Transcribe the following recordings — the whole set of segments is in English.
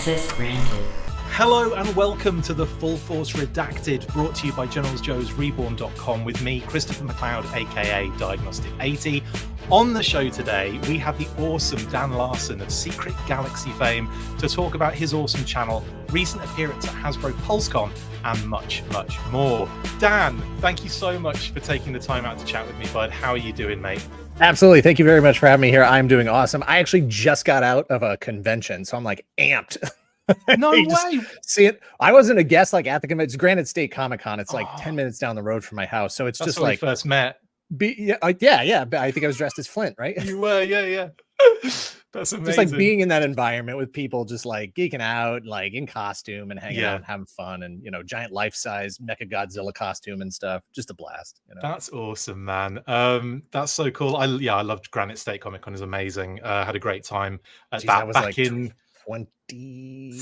Access granted. Hello and welcome to the Full Force Redacted, brought to you by Generals Joe's REBORN.com with me, Christopher McLeod, aka Diagnostic 80. On the show today, we have the awesome Dan Larson of Secret Galaxy fame to talk about his awesome channel, recent appearance at Hasbro PulseCon, and much, much more. Dan, thank you so much for taking the time out to chat with me, bud. How are you doing, mate? Absolutely. Thank you very much for having me here. I'm doing awesome. I actually just got out of a convention, so I'm like amped. No way. See it. I wasn't a guest like at the convention. It's Granite State Comic Con. It's like 10 minutes down the road from my house. So it's That's just where like we first met. Yeah. But I think I was dressed as Flint, right? You were, yeah. That's amazing. Just like being in that environment with people just like geeking out, like in costume and hanging out and having fun, and giant life-size Mecha Godzilla costume and stuff. Just a blast. That's awesome, man. That's so cool. I loved Granite State Comic Con. Is amazing. Had a great time. That was back like in 2018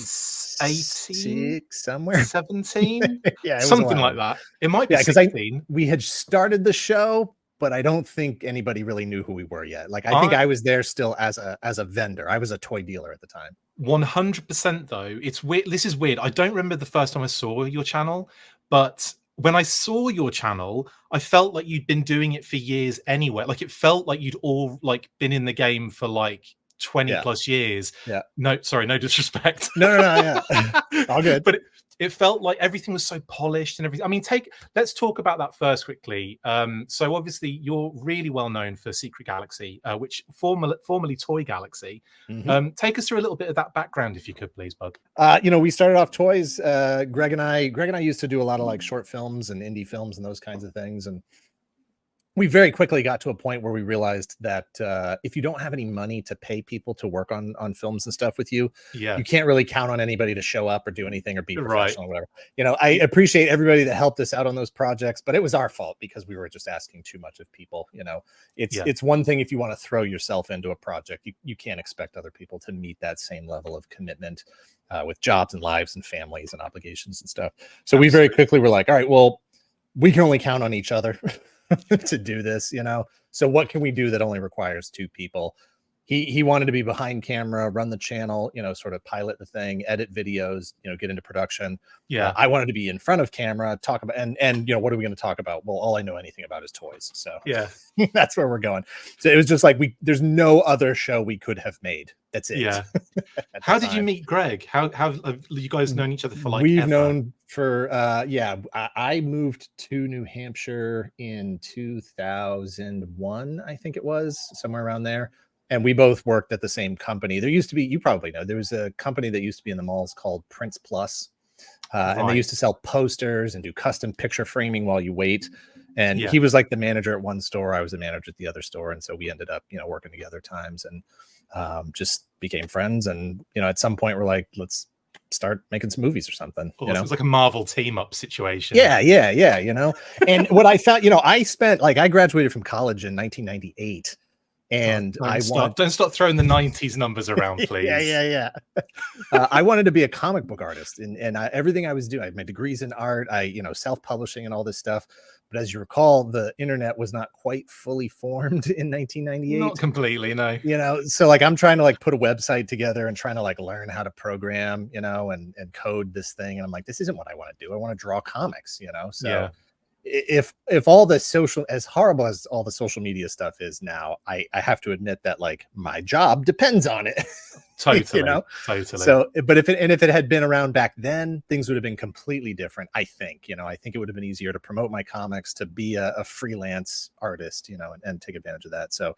somewhere, 17. Yeah, something like that. It might be 16. We had started the show, but I don't think anybody really knew who we were yet. Like I think I was there still as a vendor. I was a toy dealer at the time. 100% though. It's weird. This is weird. I don't remember the first time I saw your channel, but when I saw your channel, I felt like you'd been doing it for years anyway. Like it felt like you'd all like been in the game for like 20 plus years. Yeah. No, sorry, no disrespect. No, yeah. All good. But it felt like everything was so polished and everything. I mean, let's talk about that first quickly. So obviously you're really well known for Secret Galaxy, which formerly Toy Galaxy. Mm-hmm. Take us through a little bit of that background, if you could, please, bud. We started off toys. Greg and I used to do a lot of like short films and indie films and those kinds of things. And we very quickly got to a point where we realized that if you don't have any money to pay people to work on films and stuff with you, you can't really count on anybody to show up or do anything or be professional or whatever. I appreciate everybody that helped us out on those projects, but it was our fault because we were just asking too much of people. It's one thing if you want to throw yourself into a project, you can't expect other people to meet that same level of commitment with jobs and lives and families and obligations and stuff. So we very quickly were like, all right, well, we can only count on each other to do this, so what can we do that only requires two people? He wanted to be behind camera, run the channel, sort of pilot the thing, edit videos, get into production. I wanted to be in front of camera, talk about and what are we going to talk about? Well, all I know anything about is toys, so that's where we're going. So it was just like there's no other show we could have made. That's it. How did you meet Greg? How have you guys known each other for like we've ever? known for I moved to New Hampshire in 2001, I think it was, somewhere around there. And we both worked at the same company. There used to be, you probably know, there was a company that used to be in the malls called Prince Plus. And they used to sell posters and do custom picture framing while you wait. And he was like the manager at one store. I was the manager at the other store. And so we ended up, working together times and just became friends. And, at some point we're like, let's start making some movies or something. It was like a Marvel team up situation. Yeah. And what I found, I spent, like, I graduated from college in 1998. And don't stop throwing the 90s numbers around, please. I wanted to be a comic book artist, and everything I was doing, I had my degrees in art, self-publishing and all this stuff. But as you recall, the internet was not quite fully formed in 1998. Not completely, no. So like I'm trying to like put a website together and trying to like learn how to program, and code this thing, and I'm like, this isn't what I want to do. I want to draw comics, So if all the social, as horrible as all the social media stuff is now, I have to admit that like my job depends on it. Totally. Totally. So, but if it had been around back then, things would have been completely different. I think, I think it would have been easier to promote my comics, to be a freelance artist, and take advantage of that. So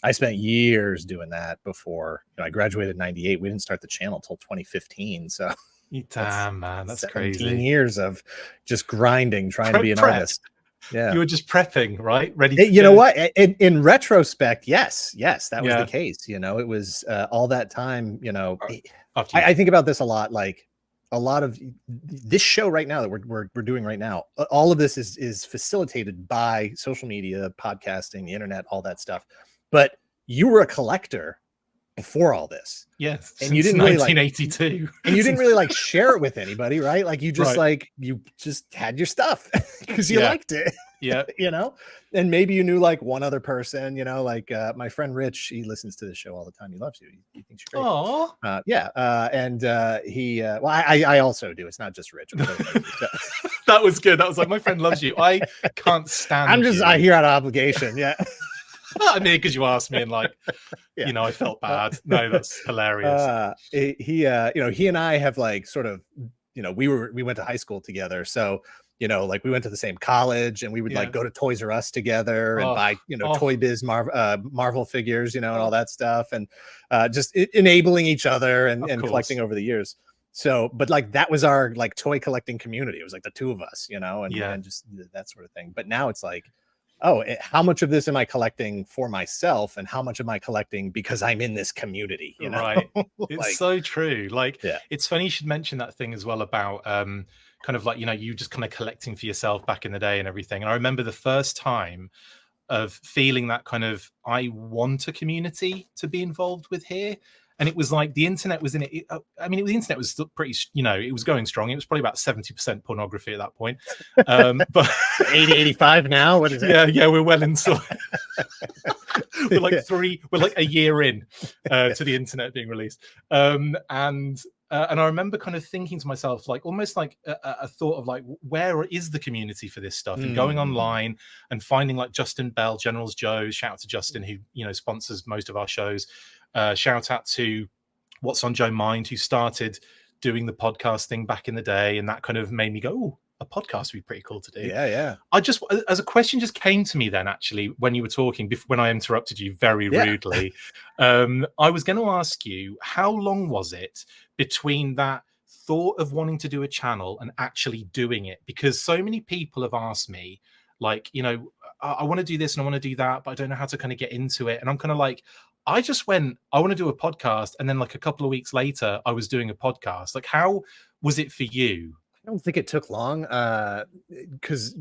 I spent years doing that before, I graduated in 98. We didn't start the channel till 2015. So damn, man, that's 17 crazy. Years of just grinding, trying to be an artist. Yeah, you were just prepping, right? Ready. You know what? In retrospect, yes, that was the case. It was all that time. I think about this a lot. Like a lot of this show right now that we're doing right now, all of this is facilitated by social media, podcasting, the internet, all that stuff. But you were a collector before all this. Yes, And you since didn't really 1982. and you didn't really like share it with anybody, right? Like you just Right. you just had your stuff because you Yeah. liked it. Yeah. You know, and maybe you knew like one other person, you know, like my friend Rich, he listens to the show all the time. He loves you. He thinks you're great. Oh, Yeah. And he, well, I also do. It's not just Rich. that was good. That was like, my friend loves you. I can't stand I'm just, you. I hear out of obligation. Yeah. I mean, because you asked me and like, Yeah. you know, I felt bad. No, that's hilarious. You know, he and I have like sort of, you know, we went to high school together. So, you know, like we went to the same college and we would like go to Toys R Us together and buy, you know, Toy Biz Marvel figures, you know, and all that stuff. And just enabling each other and collecting over the years. So, but like that was our like toy collecting community. It was like the two of us, you know, and just that sort of thing. But now it's like, oh, how much of this am I collecting for myself and how much am I collecting because I'm in this community, you know? Right. It's like, so true. Like, yeah, it's funny you should mention that thing as well about kind of like, you know, you just kind of collecting for yourself back in the day and everything. And I remember the first time of feeling that kind of, I want a community to be involved with here. And it was like the internet was in it. I mean, the internet was still pretty, you know, it was going strong. It was probably about 70% pornography at that point. But 85 now. What is it? Yeah, we're well into we're like a year in to the internet being released. And I remember kind of thinking to myself, like almost like a thought of like, where is the community for this stuff? And going online and finding like Justin Bell, General's Joe's, shout out to Justin, who, you know, sponsors most of our shows. Shout out to What's on Joe Mind, who started doing the podcast thing back in the day. And that kind of made me go, oh, a podcast would be pretty cool to do. Yeah. I just, as a question just came to me then, actually, when you were talking, when I interrupted you very rudely, I was going to ask you, how long was it between that thought of wanting to do a channel and actually doing it? Because so many people have asked me, like, you know, I want to do this and I want to do that, but I don't know how to kind of get into it. And I'm kind of like, I just went, I want to do a podcast. And then like a couple of weeks later, I was doing a podcast. Like, how was it for you? I don't think it took long because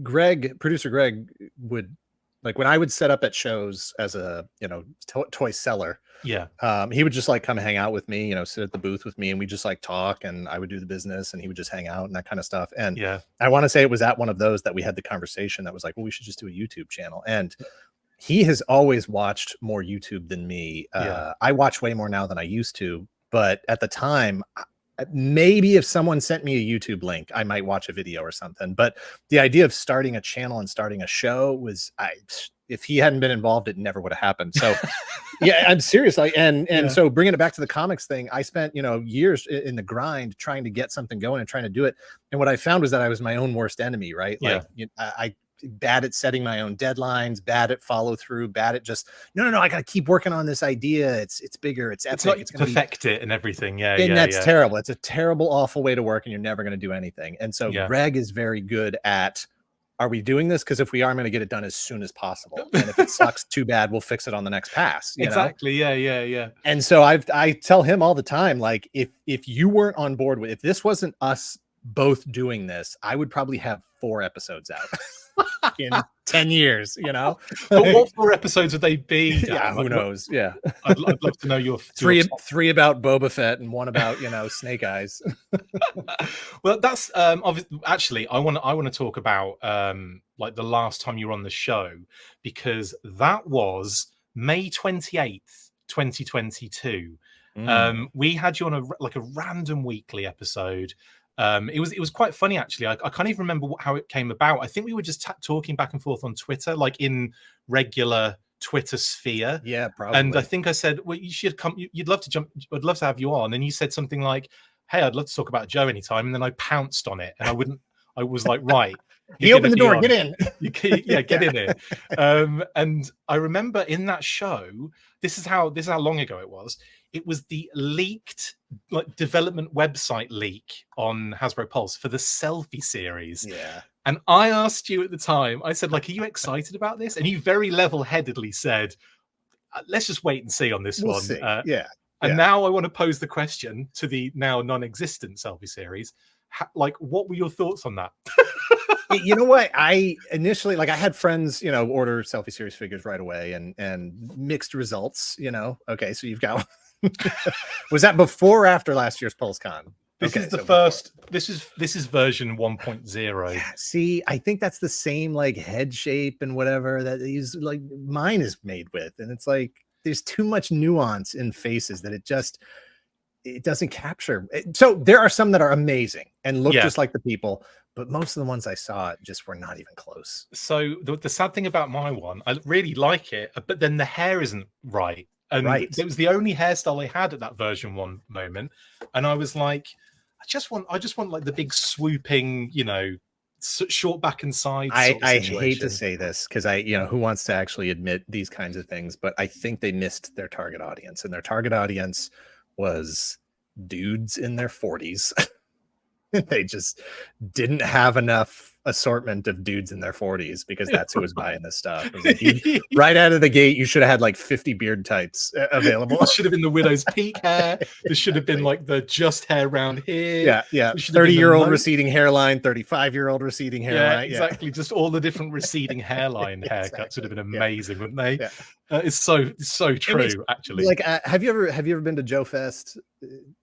producer Greg would, like when I would set up at shows as a, you know, toy seller. Yeah. He would just like come hang out with me, you know, sit at the booth with me and we just like talk and I would do the business and he would just hang out and that kind of stuff. And I want to say it was at one of those that we had the conversation that was like, well, we should just do a YouTube channel. And he has always watched more YouTube than me. I watch way more now than I used to, but at the time, maybe if someone sent me a YouTube link, I might watch a video or something. But the idea of starting a channel and starting a show was, if he hadn't been involved, it never would have happened. So yeah, I'm serious. Like, and so bringing it back to the comics thing, I spent, you know, years in the grind trying to get something going and trying to do it. And what I found was that I was my own worst enemy, right? Like I bad at setting my own deadlines, bad at follow through, bad at just no, I got to keep working on this idea. It's bigger, it's epic, it's gonna perfect it and everything. And that's terrible. It's a terrible, awful way to work, and you're never going to do anything. And so Greg is very good at, are we doing this? Because if we are, I'm going to get it done as soon as possible. And if it sucks, too bad, we'll fix it on the next pass. You know? Yeah. And so I tell him all the time, like, if you weren't on board with, if this wasn't us both doing this, I would probably have 4 episodes out in 10 years, you know. But what 4 episodes would they be? Yeah, who knows? Yeah, I'd love to know your three about Boba Fett and 1 about, you know, Snake Eyes. Well, that's actually I want to talk about like the last time you were on the show, because that was May 28th, 2022. We had you on a random weekly episode. It was quite funny, actually. I can't even remember how it came about. I think we were just talking back and forth on Twitter, like in regular Twitter sphere. Yeah, probably. And I think I said, well, you should come. You'd love to jump. I'd love to have you on. And you said something like, hey, I'd love to talk about Joe anytime. And then I pounced on it, and I was like, right. He opened the door. Get in. Get in here. And I remember in that show, this is how long ago it was. It was the leaked development website leak on Hasbro Pulse for the Selfie series. Yeah. And I asked you at the time, I said, like, are you excited about this? And you very level-headedly said, let's just wait and see on this one. See. And now I want to pose the question to the now non-existent Selfie series. What were your thoughts on that? You know what? I initially, I had friends, you know, order Selfie series figures right away and mixed results, you know. Okay, so you've got Was that before or after last year's PulseCon? This is the first. This is version 1.0. Yeah, see, I think that's the same like head shape and whatever that he's like mine is made with, and it's like there's too much nuance in faces that it doesn't capture. So there are some that are amazing and look just like the people, but most of the ones I saw just were not even close. So the sad thing about my one, I really like it, but then the hair isn't right. And it was the only hairstyle I had at that version 1 moment. And I was like, I just want like the big swooping, you know, short back and sides. I hate to say this because who wants to actually admit these kinds of things, but I think they missed their target audience, and their target audience was dudes in their 40s. They just didn't have enough assortment of dudes in their 40s because that's who was buying this stuff. Like, right out of the gate, you should have had like 50 beard types available. It should have been the widow's peak hair. There should have been like the just hair around here. Yeah. 30-year-old receding hairline, 35-year-old receding hairline. Yeah, exactly. Just all the different receding hairline haircuts would have been amazing, wouldn't they? Yeah. It's so true, actually. Like, have you ever been to Joe Fest?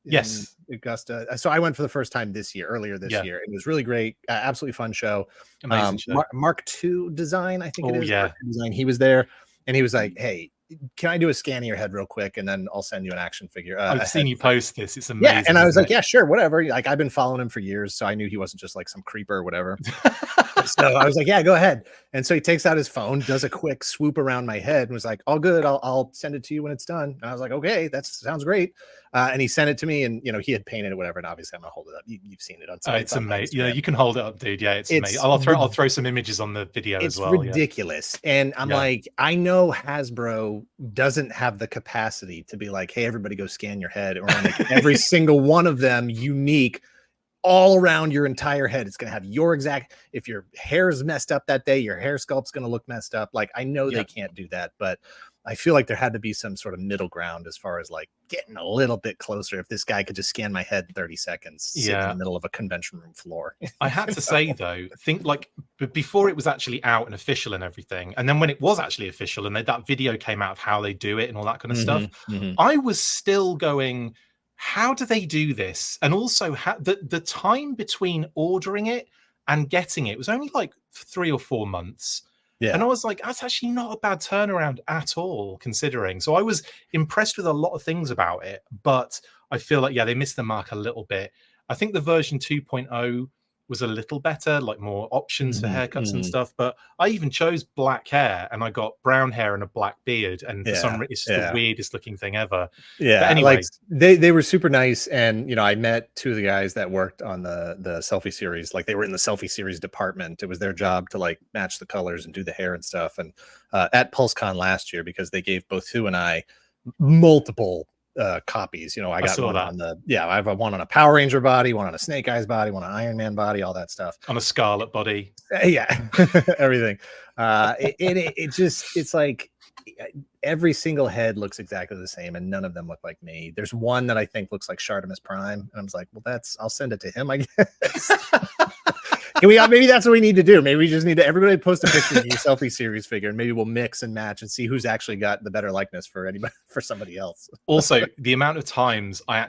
Yes, Augusta. So I went for the first time earlier this year. It was really great. Absolutely fun show. Amazing show. Mark II design, I think it is. Yeah. Mark II design. He was there, and he was like, "Hey, can I do a scan of your head real quick, and then I'll send you an action figure." I've seen you post this. It's amazing. Yeah, and I was like, "Yeah, sure, whatever." Like, I've been following him for years, so I knew he wasn't just like some creeper or whatever. So I was like, "Yeah, go ahead." And so he takes out his phone, does a quick swoop around my head, and was like, "All good. I'll send it to you when it's done." And I was like, "Okay, that sounds great." And he sent it to me, and he had painted it, whatever. And obviously, I'm gonna hold it up. You've seen it on. It's amazing. Yeah, you can hold it up, dude. Yeah, it's amazing. I'll throw some images on the video as well. It's ridiculous, and I'm like, I know Hasbro doesn't have the capacity to be like, "Hey, everybody, go scan your head," or make every single one of them unique. All around your entire head, it's gonna have your exact. If your hair is messed up that day, your hair sculpt's gonna look messed up. Like, I know they can't do that, but I feel like there had to be some sort of middle ground as far as like getting a little bit closer. If this guy could just scan my head in 30 seconds, sit in the middle of a convention room floor. I had to say though, think like before it was actually out and official and everything, and then when it was actually official and that video came out of how they do it and all that kind of stuff, I was still going, how do they do this? And also the time between ordering it and getting it was only like 3 or 4 months. Yeah. And I was like, that's actually not a bad turnaround at all, considering. So I was impressed with a lot of things about it, but I feel like, they missed the mark a little bit. I think the version 2.0 was a little better, like more options for haircuts and stuff. But I even chose black hair, and I got brown hair and a black beard, and for some reason, it's just the weirdest looking thing ever. Yeah, but anyway, like they were super nice, and I met 2 of the guys that worked on the Selfie series. Like, they were in the Selfie series department. It was their job to like match the colors and do the hair and stuff. And at PulseCon last year, because they gave both Sue and I multiple copies. I got one on I have one on a Power Ranger body, one on a Snake Eyes body, one on an Iron Man body, all that stuff, on a Scarlet body. Everything. It's like every single head looks exactly the same, and none of them look like me. There's one that I think looks like Shartimus Prime, and I was like, well, I'll send it to him, I guess. Maybe that's what we need to do. Maybe we just need to everybody post a picture of your Selfie series figure, and maybe we'll mix and match and see who's actually got the better likeness for somebody else. Also, the amount of times I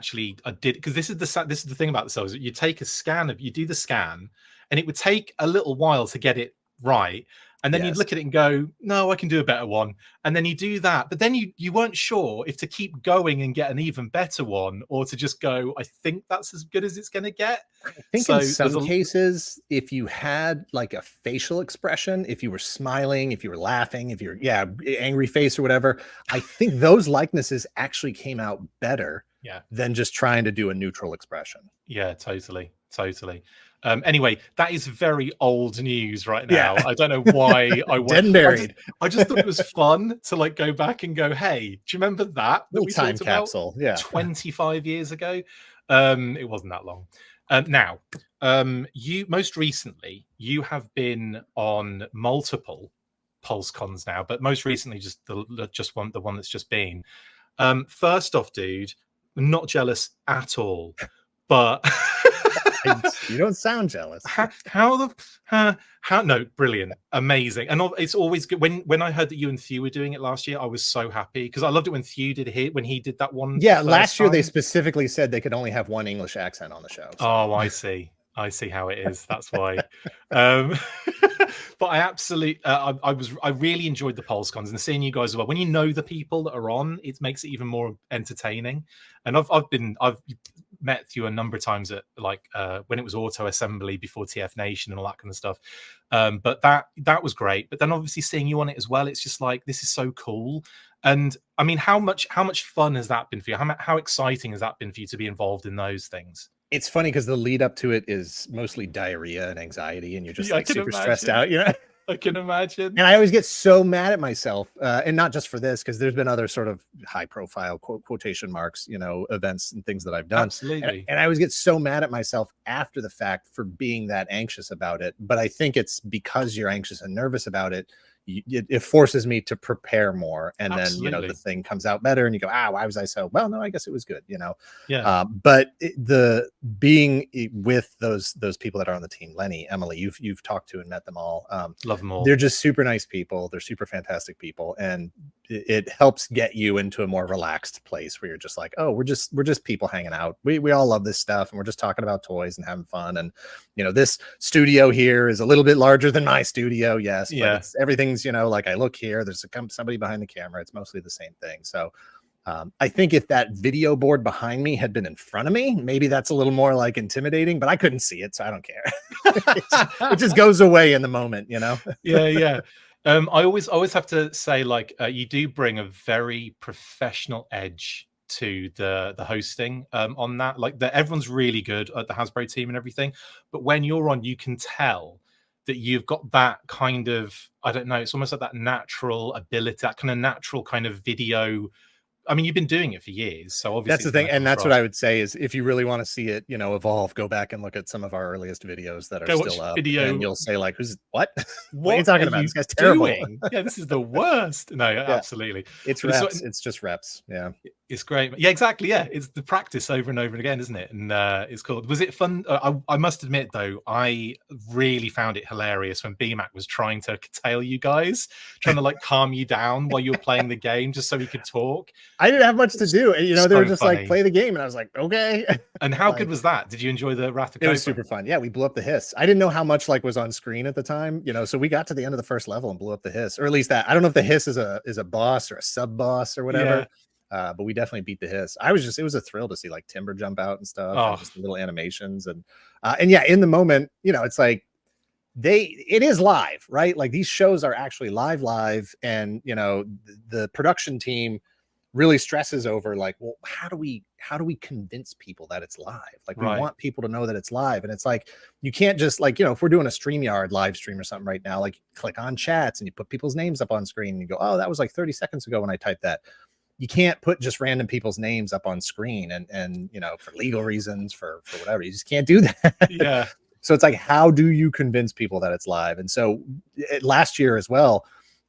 did, because this is the thing about the cells. You take a scan you do the scan, and it would take a little while to get it right. And then you'd look at it and go, no, I can do a better one. And then you do that. But then you weren't sure if to keep going and get an even better one, or to just go, I think that's as good as it's going to get. I think in some cases, if you had like a facial expression, if you were smiling, if you were laughing, if you're, angry face or whatever, I think those likenesses actually came out better than just trying to do a neutral expression. Yeah, totally. Anyway, that is very old news right now. I don't know why I dead and buried. I just thought it was fun to like go back and go, hey, do you remember that little we time capsule? 25 years ago. It wasn't that long. Now, you most recently you have been on multiple PulseCons now, but most recently the one that's just been. First off, dude, I'm not jealous at all, but You don't sound jealous. No, brilliant, amazing. And it's always good when I heard that you and Thew were doing it last year. I was so happy because I loved it when Thew did it, when he did that one. Yeah, last year they specifically said they could only have one English accent on the show. So. Oh, I see how it is. That's why. But I absolutely, I really enjoyed the PulseCons and seeing you guys as well. When you know the people that are on, it makes it even more entertaining. And I've met you a number of times at when it was Auto Assembly before TF Nation and all that kind of stuff. But that was great. But then obviously seeing you on it as well, it's just like, this is so cool. And I mean, how much fun has that been for you? How exciting has that been for you to be involved in those things? It's funny because the lead up to it is mostly diarrhea and anxiety, and you're just like super stressed out, you know? I can imagine. And I always get so mad at myself, and not just for this, because there's been other sort of high profile quotation marks, you know, events and things that I've done. Absolutely. And I always get so mad at myself after the fact for being that anxious about it. But I think it's because you're anxious and nervous about it. It forces me to prepare more, and Absolutely. then, you know, the thing comes out better and you go, why was I so well? No, I guess it was good, you know. Yeah. But the being with those people that are on the team, Lenny, Emily, you've talked to and met them all. Love them all. They're just super nice people. They're super fantastic people, and it helps get you into a more relaxed place where you're just like, oh, we're just people hanging out. We all love this stuff, and we're just talking about toys and having fun. And, you know, this studio here is a little bit larger than my studio, yes, but it's everything's, you know, like I look here, there's somebody behind the camera. It's mostly the same thing. So I think if that video board behind me had been in front of me, maybe that's a little more like intimidating, but I couldn't see it, so I don't care. It just goes away in the moment, you know? Yeah. I always have to say, like, you do bring a very professional edge to the hosting on that. Like, everyone's really good at the Hasbro team and everything, but when you're on, you can tell that you've got that kind of, I don't know, it's almost like that natural ability, that kind of natural kind of video. I mean, you've been doing it for years, so obviously that's the thing, and that's what I would say is, if you really want to see it, you know, evolve, go back and look at some of our earliest videos that are still up, and you'll say, like, what are you talking about? This guy's terrible. Yeah, this is the worst. No, absolutely. It's reps. It's just reps. Yeah, it's great. Yeah, exactly. Yeah, it's the practice over and over again, isn't it? And it's cool. Was it fun? I must admit, though, I really found it hilarious when BMAC was trying to curtail you guys, trying to like calm you down while you were playing the game, just so he could talk. I didn't have much to do. You know, they were just like, play the game. And I was like, okay. And how good was that? Did you enjoy the Raptor? It was super fun. Yeah, we blew up the hiss. I didn't know how much like was on screen at the time, you know, so we got to the end of the first level and blew up the hiss, or at least that. I don't know if the hiss is a boss or a sub boss or whatever. Yeah. But we definitely beat the hiss. It was a thrill to see like Timber jump out and stuff, and just little animations. And yeah, in the moment, you know, it's like, it is live, right? Like, these shows are actually live. And, you know, the production team really stresses over, like, well, how do we convince people that it's live? Like, we want people to know that it's live. And it's like, you can't just, like, you know, if we're doing a StreamYard live stream or something right now, like, click on chats and you put people's names up on screen and you go, oh, that was like 30 seconds ago when I typed that. You can't put just random people's names up on screen, and you know, for legal reasons, for whatever, you just can't do that. Yeah. So it's like, how do you convince people that it's live? And so last year as well,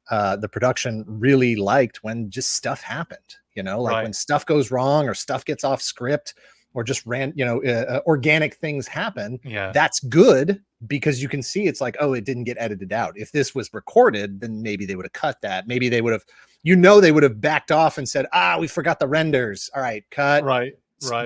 the production really liked when just stuff happened, you know, like when stuff goes wrong or stuff gets off script or just organic things happen. Yeah, that's good, because you can see it's like, oh, it didn't get edited out. If this was recorded, then maybe they would have cut that. Maybe they would have, they would have backed off and said, we forgot the renders. All right, cut. Right.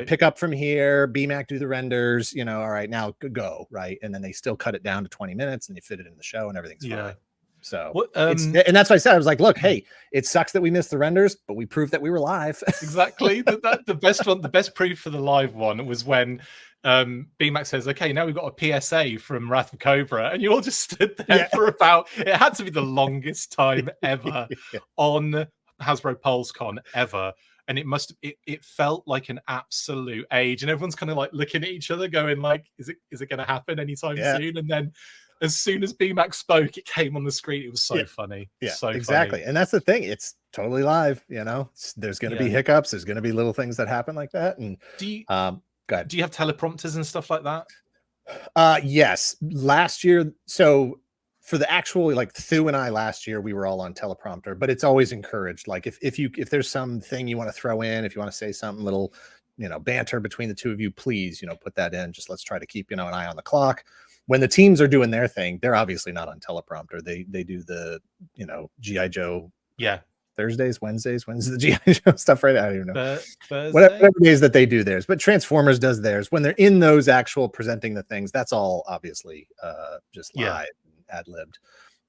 Pick up from here. BMAC do the renders. You know, all right, now go. Right, and then they still cut it down to 20 minutes and they fit it in the show and everything's fine. So and that's why I said, I was like, look, hey, it sucks that we missed the renders, but we proved that we were live. Exactly. The best proof for the live one was when BMAC says, okay, now we've got a PSA from Wrath of Cobra, and you all just stood there for it had to be the longest time ever on Hasbro PulseCon ever. And it felt like an absolute age, and everyone's kind of like looking at each other going like, is it going to happen anytime soon? And then as soon as BMAC spoke, it came on the screen. It was so funny. Yeah, so exactly. Funny. And that's the thing. It's totally live, you know, there's going to be hiccups. There's going to be little things that happen like that. And do you go ahead. Do you have teleprompters and stuff like that? Yes. Last year. So for the actual, like, Thew and I last year, we were all on teleprompter, but it's always encouraged. Like, if there's something you want to throw in, if you want to say something little, banter between the two of you, please, put that in. Just let's try to keep, an eye on the clock. When the teams are doing their thing, they're obviously not on teleprompter. They do the, GI Joe. Yeah. Thursdays, Wednesdays. When's the GI Joe stuff? Right? I don't even know. Thursday? Whatever days that they do theirs, but Transformers does theirs. When they're in those actual presenting the things, that's all obviously just live, ad libbed.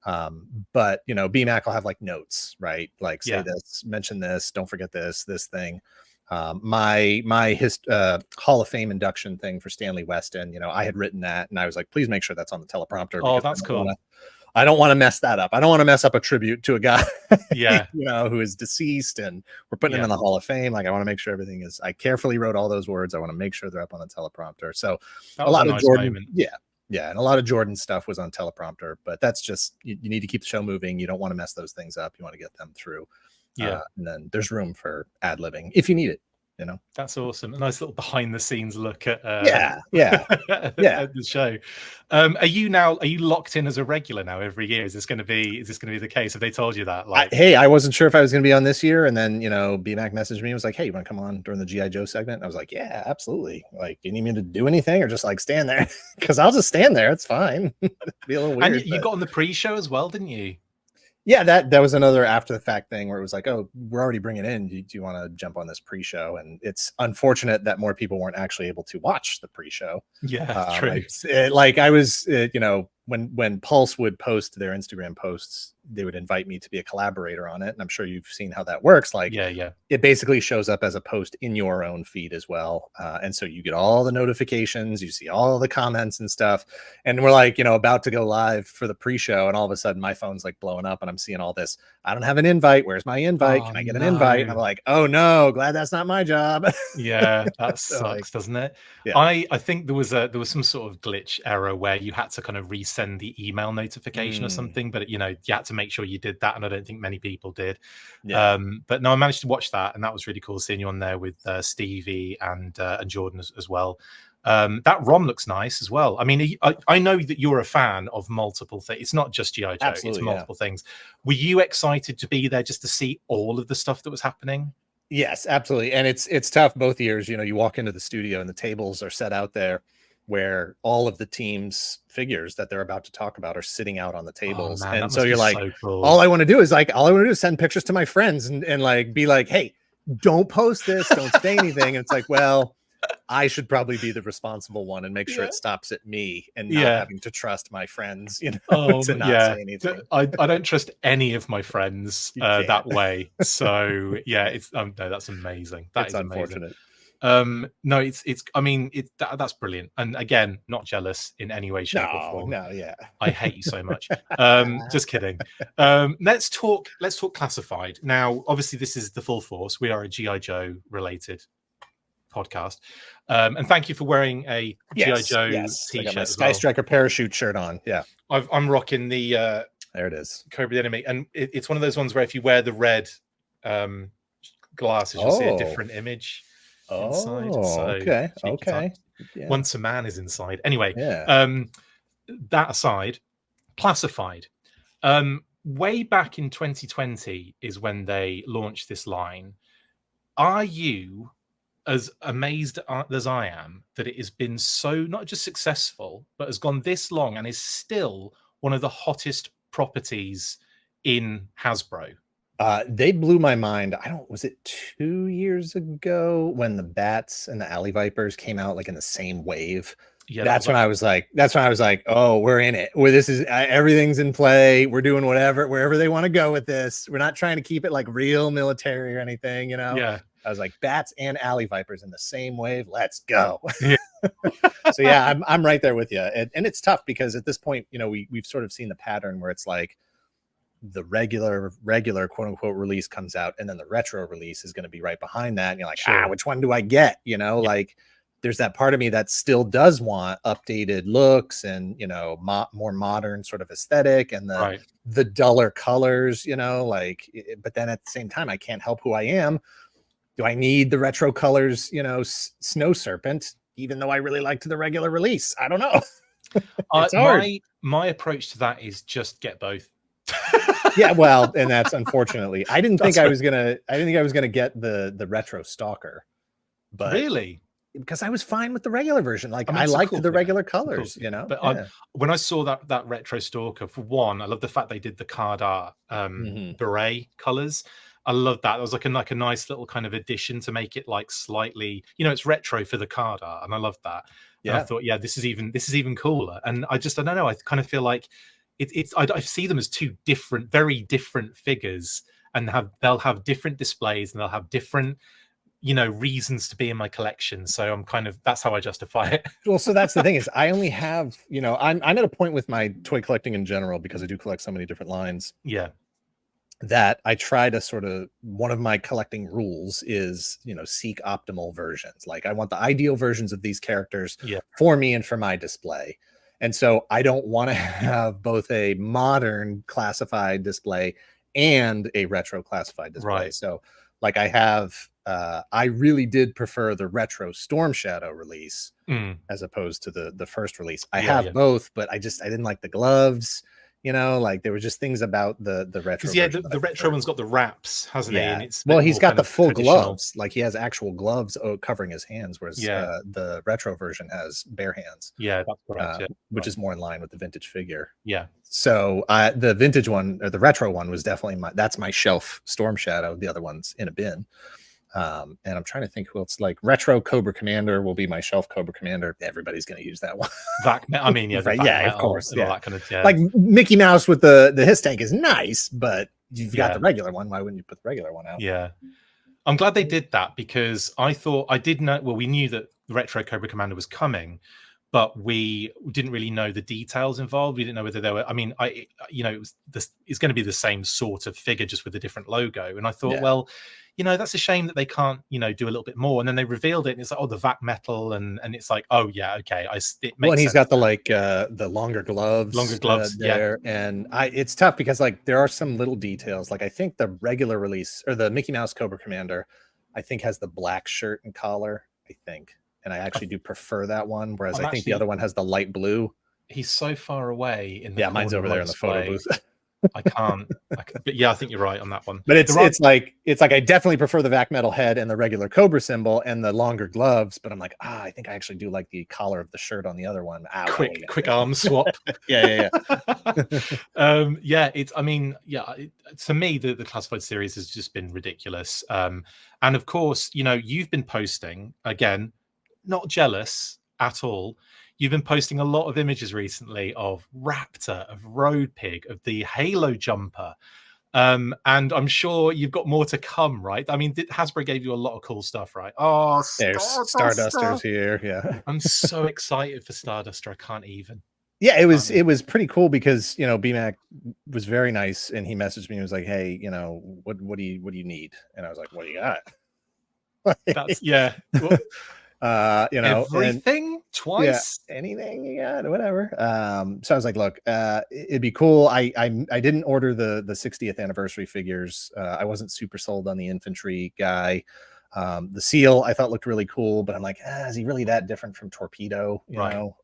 But BMAC will have like notes, right? Like say this, mention this, don't forget this thing. My Hall of Fame induction thing for Stanley Weston, I had written that, and I was like, please make sure that's on the teleprompter. Oh, that's cool. I don't want to mess that up. I don't want to mess up a tribute to a guy, yeah, who is deceased, and we're putting him in the Hall of Fame. Like, I want to make sure everything is. I carefully wrote all those words. I want to make sure they're up on the teleprompter. So a lot of Jordan, and a lot of Jordan stuff was on teleprompter. But that's just you need to keep the show moving. You don't want to mess those things up. You want to get them through. And then there's room for ad-libbing if you need it. That's awesome. A nice little behind the scenes look at at the show. Are you locked in as a regular now every year? Is this going to be the case? Have they told you that? Hey, I wasn't sure if I was going to be on this year, and then BMAC messaged me and was like, hey, you want to come on during the GI Joe segment? And I was like, yeah, absolutely. Like, you need me to do anything or just like stand there? Because I'll just stand there. It's fine. Be a little weird. And you got on the pre-show as well, didn't you? Yeah, that was another after the fact thing where it was like, oh, we're already bringing it in. Do you want to jump on this pre-show? And it's unfortunate that more people weren't actually able to watch the pre-show. Yeah, true. Like I was, when Pulse would post their Instagram posts, they would invite me to be a collaborator on it. And I'm sure you've seen how that works. Like, it basically shows up as a post in your own feed as well. And so you get all the notifications, you see all the comments and stuff. And we're like, about to go live for the pre-show. And all of a sudden my phone's like blowing up and I'm seeing all this. I don't have an invite. Where's my invite? Can I get an invite? And I'm like, oh no, glad that's not my job. Yeah, that sucks, doesn't it? Yeah. I think there was some sort of glitch error where you had to kind of resend the email notification or something, but you had to make sure you did that, and I don't think many people did. But no, I managed to watch that, and that was really cool seeing you on there with Stevie and Jordan as well. That ROM looks nice as well. I mean, I know that you're a fan of multiple things. It's not just GI Joe, it's multiple things. Were you excited to be there just to see all of the stuff that was happening? Yes, absolutely. And it's tough both years. You walk into the studio and the tables are set out there where all of the team's figures that they're about to talk about are sitting out on the tables. And so you're like, so cool. all I want to do is send pictures to my friends and like be like, hey, don't post this, don't say anything. And it's like, well, I should probably be the responsible one and make sure it stops at me and not having to trust my friends, to not say anything. I don't trust any of my friends that way. So it's no, that's amazing. That's unfortunate. No, it's I mean, that's brilliant. And again, not jealous in any way, shape, or form. No, yeah. I hate you so much. Just kidding. Let's talk classified. Now, obviously, this is the full force. We are a GI Joe related podcast. And thank you for wearing a GI Joe t-shirt. I got my Sky Striker parachute shirt on. Yeah. I'm rocking the there it is. Cobra the Enemy. And it's one of those ones where if you wear the red glasses, you'll see a different image inside. So okay. Yeah. Once a man is inside. Anyway, that aside, classified. Way back in 2020 is when they launched this line. Are you as amazed as I am that it has been so not just successful, but has gone this long and is still one of the hottest properties in Hasbro? They blew my mind. Was it 2 years ago when the Bats and the Alley Vipers came out like in the same wave? Yeah, that's when I was like, oh, we're in it. Where this is everything's in play. We're doing wherever they want to go with this. We're not trying to keep it like real military or anything, Yeah. I was like, Bats and Alley Vipers in the same wave. Let's go. Yeah. So yeah, I'm right there with you. And it's tough because at this point, we've sort of seen the pattern where it's like the regular quote unquote release comes out and then the retro release is going to be right behind that. And you're like, which one do I get? Like there's that part of me that still does want updated looks and, more modern sort of aesthetic and the duller colors, but then at the same time, I can't help who I am. Do I need the retro colors, Snow Serpent, even though I really liked the regular release? I don't know. It's hard. My approach to that is just get both. Yeah, well, and that's unfortunately, I didn't think I was gonna get the retro Stalker. but Really? because I was fine with the regular version. Like I mean, I it's a liked cool the figure. regular It's a cool colors, figure. you know. But Yeah. when I saw that retro stalker, for one, I love the fact they did the card art beret colors. I love that. It was like a nice little kind of addition to make it like slightly, it's retro for the card art, and I love that. And I thought, yeah, this is even cooler. And I don't know. I kind of feel like I see them as two very different figures, and they'll have different displays, and they'll have different reasons to be in my collection. So that's how I justify it. Well, so that's the thing is I only have, I'm at a point with my toy collecting in general, because I do collect so many different lines. Yeah. That I try to one of my collecting rules is, seek optimal versions. Like I want the ideal versions of these characters for me and for my display. And so I don't want to have both a modern classified display and a retro classified display. Right. So like I have, I really did prefer the retro Storm Shadow release as opposed to the first release. I have both, but I didn't like the gloves. Like there were just things about the retro. Yeah, the retro one's got the wraps, hasn't he? And it's he's got the full gloves. Like he has actual gloves covering his hands, whereas the retro version has bare hands. Yeah, that's correct. Which is more in line with the vintage figure. Yeah. So the vintage one, or the retro one, was definitely that's my shelf Storm Shadow. The other one's in a bin. And I'm trying to think who else. Like retro Cobra Commander will be my shelf Cobra Commander. Everybody's going to use that one. I mean, right, of course. All that kind of, like Mickey Mouse with the his tank is nice, but you've got the regular one. Why wouldn't you put the regular one out? Yeah, I'm glad they did that, because I thought we knew that the retro Cobra Commander was coming, but we didn't really know the details involved. We didn't know whether there were. I mean, it's going to be the same sort of figure, just with a different logo. And I thought, well, that's a shame that they can't, do a little bit more. And then they revealed it, and it's like, the vac metal, and it's like, oh yeah, okay. It makes and he's sense. Got the longer gloves, there, and it's tough because like there are some little details. Like I think the regular release, or the Mickey Mouse Cobra Commander, I think has the black shirt and collar. I think. And I actually do prefer that one, whereas I think the other one has the light blue. He's so far away in the mine's over there in the photo booth. I can't. But yeah, I think you're right on that one. But it's like I definitely prefer the vac metal head and the regular Cobra symbol and the longer gloves. But I'm like, I think I actually do like the collar of the shirt on the other one. Quick arm swap. yeah. To me, the classified series has just been ridiculous. And of course, you've been posting again. Not jealous at all. You've been posting a lot of images recently of Raptor, of Road Pig, of the Halo jumper. And I'm sure you've got more to come, right? I mean, Hasbro gave you a lot of cool stuff, right? Oh, there's Starduster's here. Yeah. I'm so excited for Starduster. I can't even. Yeah, it was pretty cool because, BMAC was very nice, and he messaged me and was like, hey, what do you need? And I was like, what do you got? That's everything twice, anything you got, whatever. So I was like, look, it'd be cool. I didn't order the 60th anniversary figures. I wasn't super sold on the infantry guy. The seal I thought looked really cool, but I'm like, is he really that different from Torpedo? You know?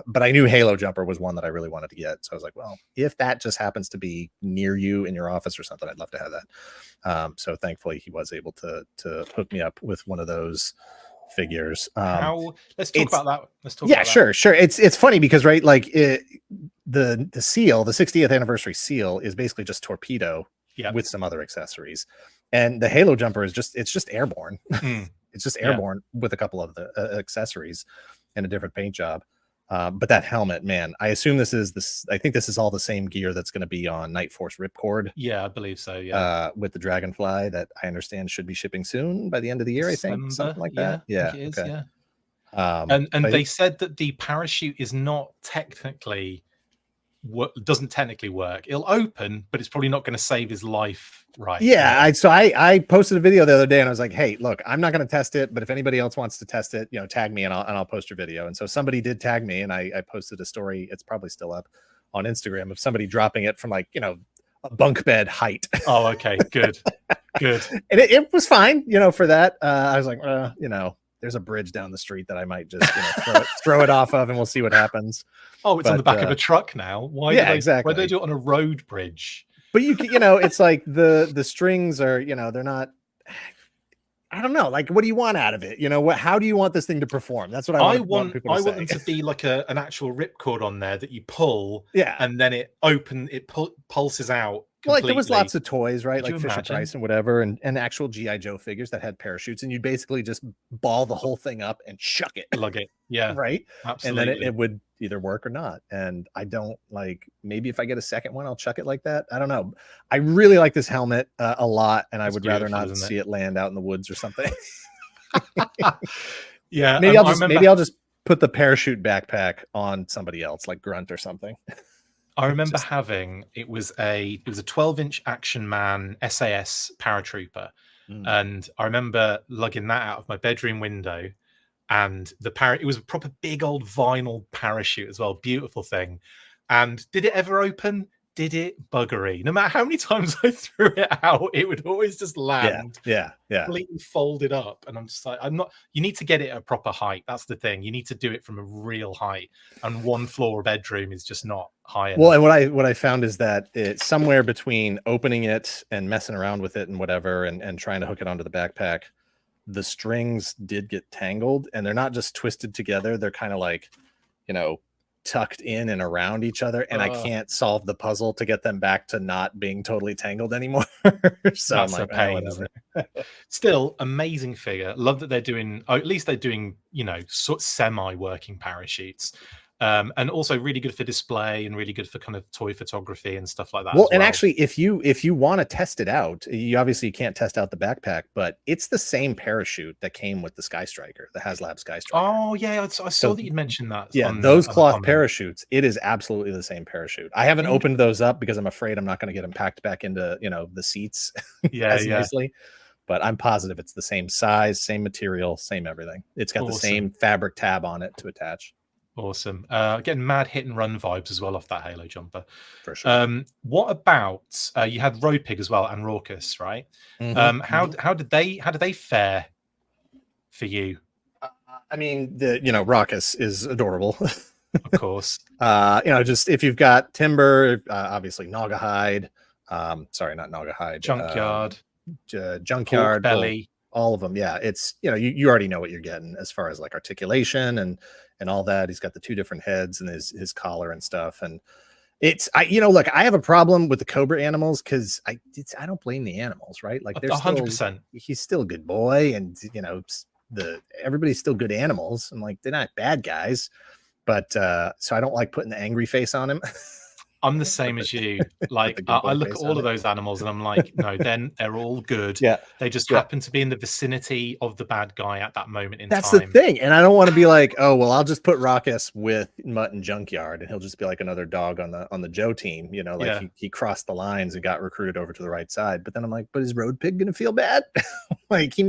But I knew Halo Jumper was one that I really wanted to get. So I was like, well, if that just happens to be near you in your office or something, I'd love to have that. So thankfully he was able to hook me up with one of those figures. Let's talk about that. Sure. It's funny because like the seal, the 60th anniversary seal, is basically just Torpedo with some other accessories, and the Halo jumper is just airborne. It's just airborne with a couple of the accessories and a different paint job. But that helmet, man, I assume I think this is all the same gear that's going to be on Night Force Ripcord. Yeah, I believe so. With the Dragonfly that I understand should be shipping soon by the end of the year. I think something like that. Yeah, it is, okay. And they said that the parachute is not technically doesn't technically work. It'll open, but it's probably not going to save his life, right? Yeah. I posted a video the other day, and I was like, hey, look, I'm not going to test it, but if anybody else wants to test it, tag me and I'll post your video. And so somebody did tag me, and I posted a story. It's probably still up on Instagram of somebody dropping it from like, a bunk bed height. Oh, okay. Good. And it was fine, for that. I was like, there's a bridge down the street that I might just throw it off of, and we'll see what happens. Oh, it's on the back of a truck now. Why? Exactly. Why do they do it on a road bridge? But you can, it's like the strings are, they're not. I don't know. Like, what do you want out of it? You know, what? How do you want this thing to perform? That's what I want people to say. I want them to be like an actual ripcord on there that you pull, Yeah, and then it pulses out. Well, like there was completely. lots of toys, right? Could Like you Fisher imagine? Price and whatever, and actual GI Joe figures that had parachutes, and you basically just ball the whole thing up and chuck it, Lug it, yeah, right? And then absolutely. it would either work or not. And I don't like. Maybe if I get a second one, I'll chuck it like that. I don't know. I really like this helmet a lot, and I would rather beautiful, not isn't see it land out in the woods or something. Yeah, Maybe I'll just put the parachute backpack on somebody else, like Grunt or something. I remember having it was a 12-inch Action Man SAS paratrooper, and I remember lugging that out of my bedroom window, and it was a proper big old vinyl parachute as well, beautiful thing. And did it ever open? Did it buggery? No matter how many times I threw it out, it would always just land. Yeah. Completely folded up, and I'm just like, you need to get it at a proper height. That's the thing. You need to do it from a real height, and one floor bedroom is just not high enough. Well, and what I found is that it's somewhere between opening it and messing around with it and whatever, and trying to hook it onto the backpack, the strings did get tangled, and they're not just twisted together. They're kind of like, tucked in and around each other, and I can't solve the puzzle to get them back to not being totally tangled anymore. So that's I'm like, a pain, isn't it? Still, amazing figure. Love that they're doing, at least they're doing, sort of semi-working parachutes. And also really good for display and really good for kind of toy photography and stuff like that. Well, and actually, if you want to test it out, you obviously can't test out the backpack, but it's the same parachute that came with the Sky Striker, the HasLab Sky Striker. Oh yeah, I saw that you'd mentioned that. Yeah, those cloth parachutes, it is absolutely the same parachute. I haven't opened those up because I'm afraid I'm not going to get them packed back into the seats nicely. But I'm positive it's the same size, same material, same everything. It's got the same fabric tab on it to attach. Awesome. Getting mad hit and run vibes as well off that Halo jumper. For sure. What about you had Road Pig as well and Raucous, right? How did they fare for you? I mean, Raucous is adorable. Of course. Just if you've got Timber, obviously Naugahyde. Sorry, not Naugahyde. Junkyard. Junkyard. Belly. All of them. Yeah, it's you already know what you're getting as far as like articulation and all that. He's got the two different heads and his collar and stuff. And look, I have a problem with the Cobra animals because I don't blame the animals, right? Like they're 100%. He's still a good boy, and everybody's still good animals. And like they're not bad guys, but so I don't like putting the angry face on him. I'm the same as you. Like I look at all of those animals and I'm like, no, then they're all good. Yeah. They just happen to be in the vicinity of the bad guy at that moment in time. That's the thing. And I don't want to be like, oh, well, I'll just put Raucous with Mutt and Junkyard and he'll just be like another dog on the Joe team. He crossed the lines and got recruited over to the right side. But then I'm like, but is Road Pig going to feel bad? Like they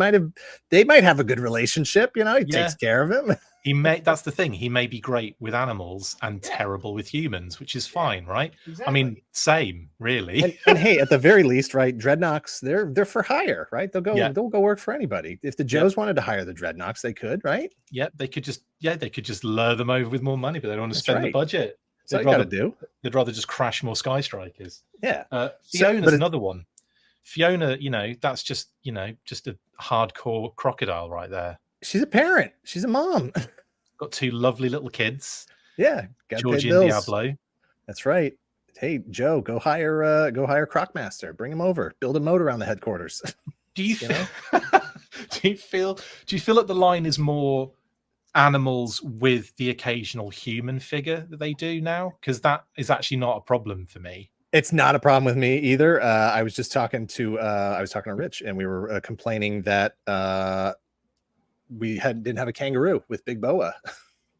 might have a good relationship. He takes care of him. That's the thing. He may be great with animals and terrible with humans, which is fine, right? Exactly. I mean, same, really. And hey, at the very least, right? Dreadnoks, they're for hire, right? They'll go work for anybody. If the Joes wanted to hire the Dreadnoks, they could, right? Yeah, they could just lure them over with more money, but they don't want to spend the budget. That's what you gotta do. They'd rather just crash more Sky Strikers. Yeah. Fiona's another one. Fiona, that's just a hardcore crocodile right there. She's a parent. She's a mom. Got two lovely little kids. Yeah, Georgie and Diablo. That's right. Hey, Joe, go hire Crocmaster. Bring him over. Build a moat around the headquarters. Do you feel? Do you feel like the line is more animals with the occasional human figure that they do now? Because that is actually not a problem for me. It's not a problem with me either. I was just talking to Rich, and we were complaining that we didn't have a kangaroo with Big Boa.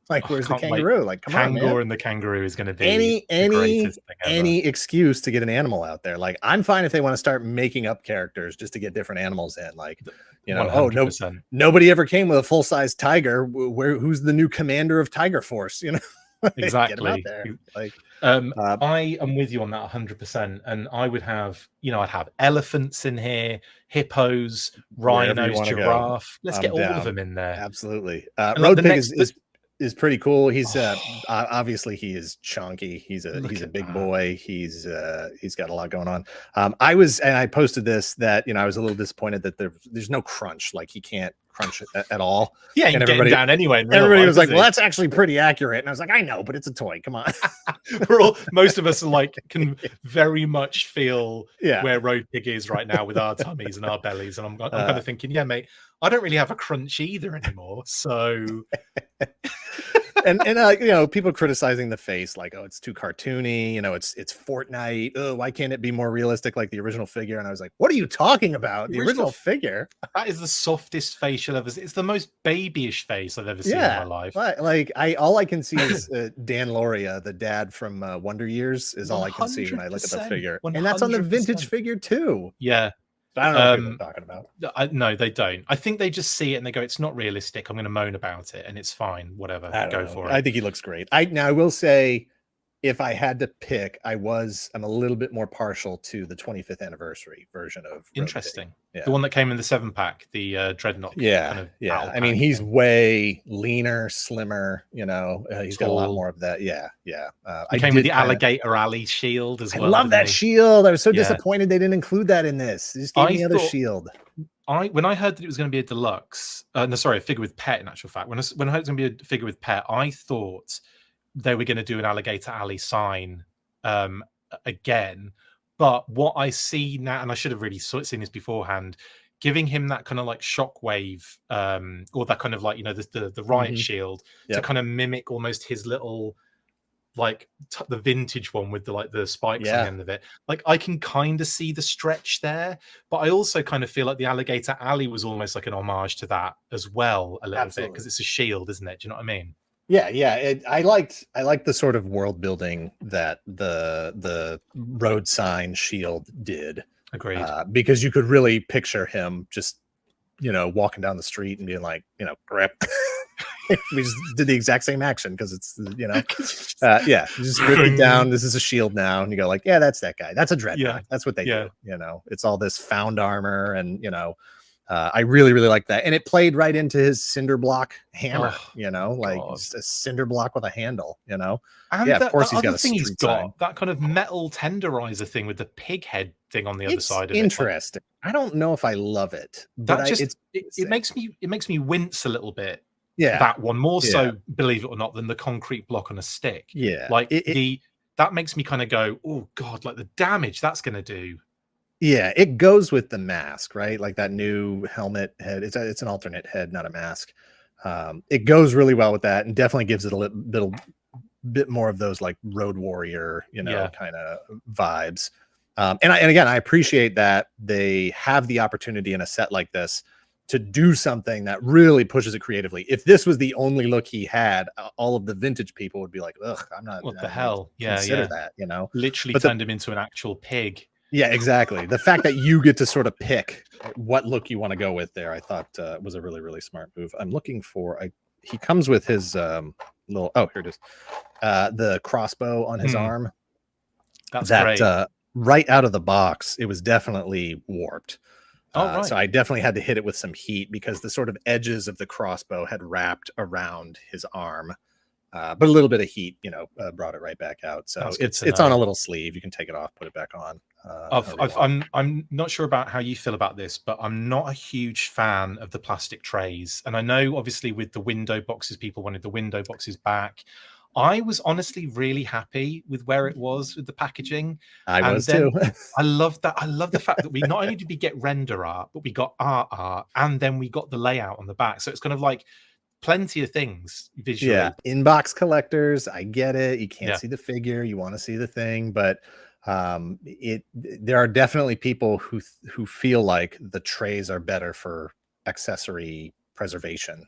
Like, where's the kangaroo? Like, come on, man. Kangor and the kangaroo is going to be any excuse to get an animal out there. Like, I'm fine if they want to start making up characters just to get different animals in. Like, 100%. Nobody ever came with a full size tiger. Who's the new commander of Tiger Force? Exactly. Get him out there. Like, I am with you on that 100%. And I would have, I'd have elephants in here, hippos, rhinos, giraffe. Let's get all of them in there. Absolutely. Road Pig is is pretty cool. He's obviously he is chunky. He's a big boy. He's got a lot going on. I posted this that I was a little disappointed that there's no crunch. Like he can't crunch at all. Yeah, and everybody down anyway. Everybody was like, "Well, that's actually pretty accurate." And I was like, "I know, but it's a toy. Come on." Most of us are like can very much feel where Road Pig is right now with our tummies and our bellies, and I'm kind of thinking, yeah, mate, I don't really have a crunch either anymore. So, and people criticizing the face, like, oh, it's too cartoony. It's Fortnite. Oh, why can't it be more realistic like the original figure? And I was like, what are you talking about? The original figure? That is the softest face you'll ever see. It's the most babyish face I've ever seen in my life. Like all I can see is Dan Loria, the dad from Wonder Years, is all I can see when I look at the figure, 100%. And that's on the vintage figure too. Yeah. I don't know what people are talking about. No, they don't. I think they just see it and they go, it's not realistic. I'm going to moan about it and it's fine. Whatever. Go for it. I think he looks great. I will say, if I had to pick, I'm a little bit more partial to the 25th anniversy version of Interesting. Yeah. The one that came in the 7-pack, the Dreadnought. Yeah. I mean, he's way leaner, slimmer. He's got a lot more of that. Yeah. He came with the Alligator Alley shield as well. I love that shield. I was so disappointed they didn't include that in this. They just gave me the other shield. When I heard that it was going to be a deluxe, a figure with pet. In actual fact, when I heard it was going to be a figure with pet, I thought they were going to do an Alligator Alley sign again. But what I see now, and I should have really seen this beforehand, giving him that kind of like shockwave, or that kind of like the riot shield to kind of mimic almost his little like the vintage one with the spikes on the end of it. Like I can kind of see the stretch there, but I also kind of feel like the Alligator Alley was almost like an homage to that as well, a little bit, because it's a shield, isn't it? Do you know what I mean? Yeah. I liked the sort of world building that the road sign shield did. Agreed. Because you could really picture him just, walking down the street and being like, grip. We just did the exact same action because it's, you just rip it down. This is a shield now. And you go like, yeah, that's that guy. That's a dreadnought. That's what they do. It's all this found armor and, I really, really like that. And it played right into his cinder block hammer, just a cinder block with a handle, And of course he's got a street sign. That kind of metal tenderizer thing with the pig head thing on the other side of it. Interesting. I don't know if I love it, but it makes me wince a little bit. Yeah. That one more so, believe it or not, than the concrete block on a stick. Yeah. Like that makes me kind of go, oh God, like the damage that's going to do. Yeah, it goes with the mask, right? Like that new helmet head. It's an alternate head, not a mask. It goes really well with that, and definitely gives it a little bit more of those like Road Warrior, kind of vibes. And again, I appreciate that they have the opportunity in a set like this to do something that really pushes it creatively. If this was the only look he had, all of the vintage people would be like, "Ugh, I'm not." What the hell? Consider that, Literally turned him into an actual pig. Yeah, exactly. The fact that you get to sort of pick what look you want to go with there, I thought was a really, really smart move. I'm looking for. He comes with his little. Oh, here it is. The crossbow on his arm. That's great. Right out of the box, it was definitely warped. Right. So I definitely had to hit it with some heat because the sort of edges of the crossbow had wrapped around his arm. But a little bit of heat, brought it right back out. So it's on a little sleeve. You can take it off, put it back on. I'm not sure about how you feel about this, but I'm not a huge fan of the plastic trays. And I know, obviously, with the window boxes, people wanted the window boxes back. I was honestly really happy with where it was with the packaging. I was too. I love that. I love the fact that we not only did we get render art, but we got art, and then we got the layout on the back. So it's kind of like plenty of things visually. Yeah, inbox collectors, I get it. You can't see the figure, you want to see the thing, but there are definitely people who feel like the trays are better for accessory preservation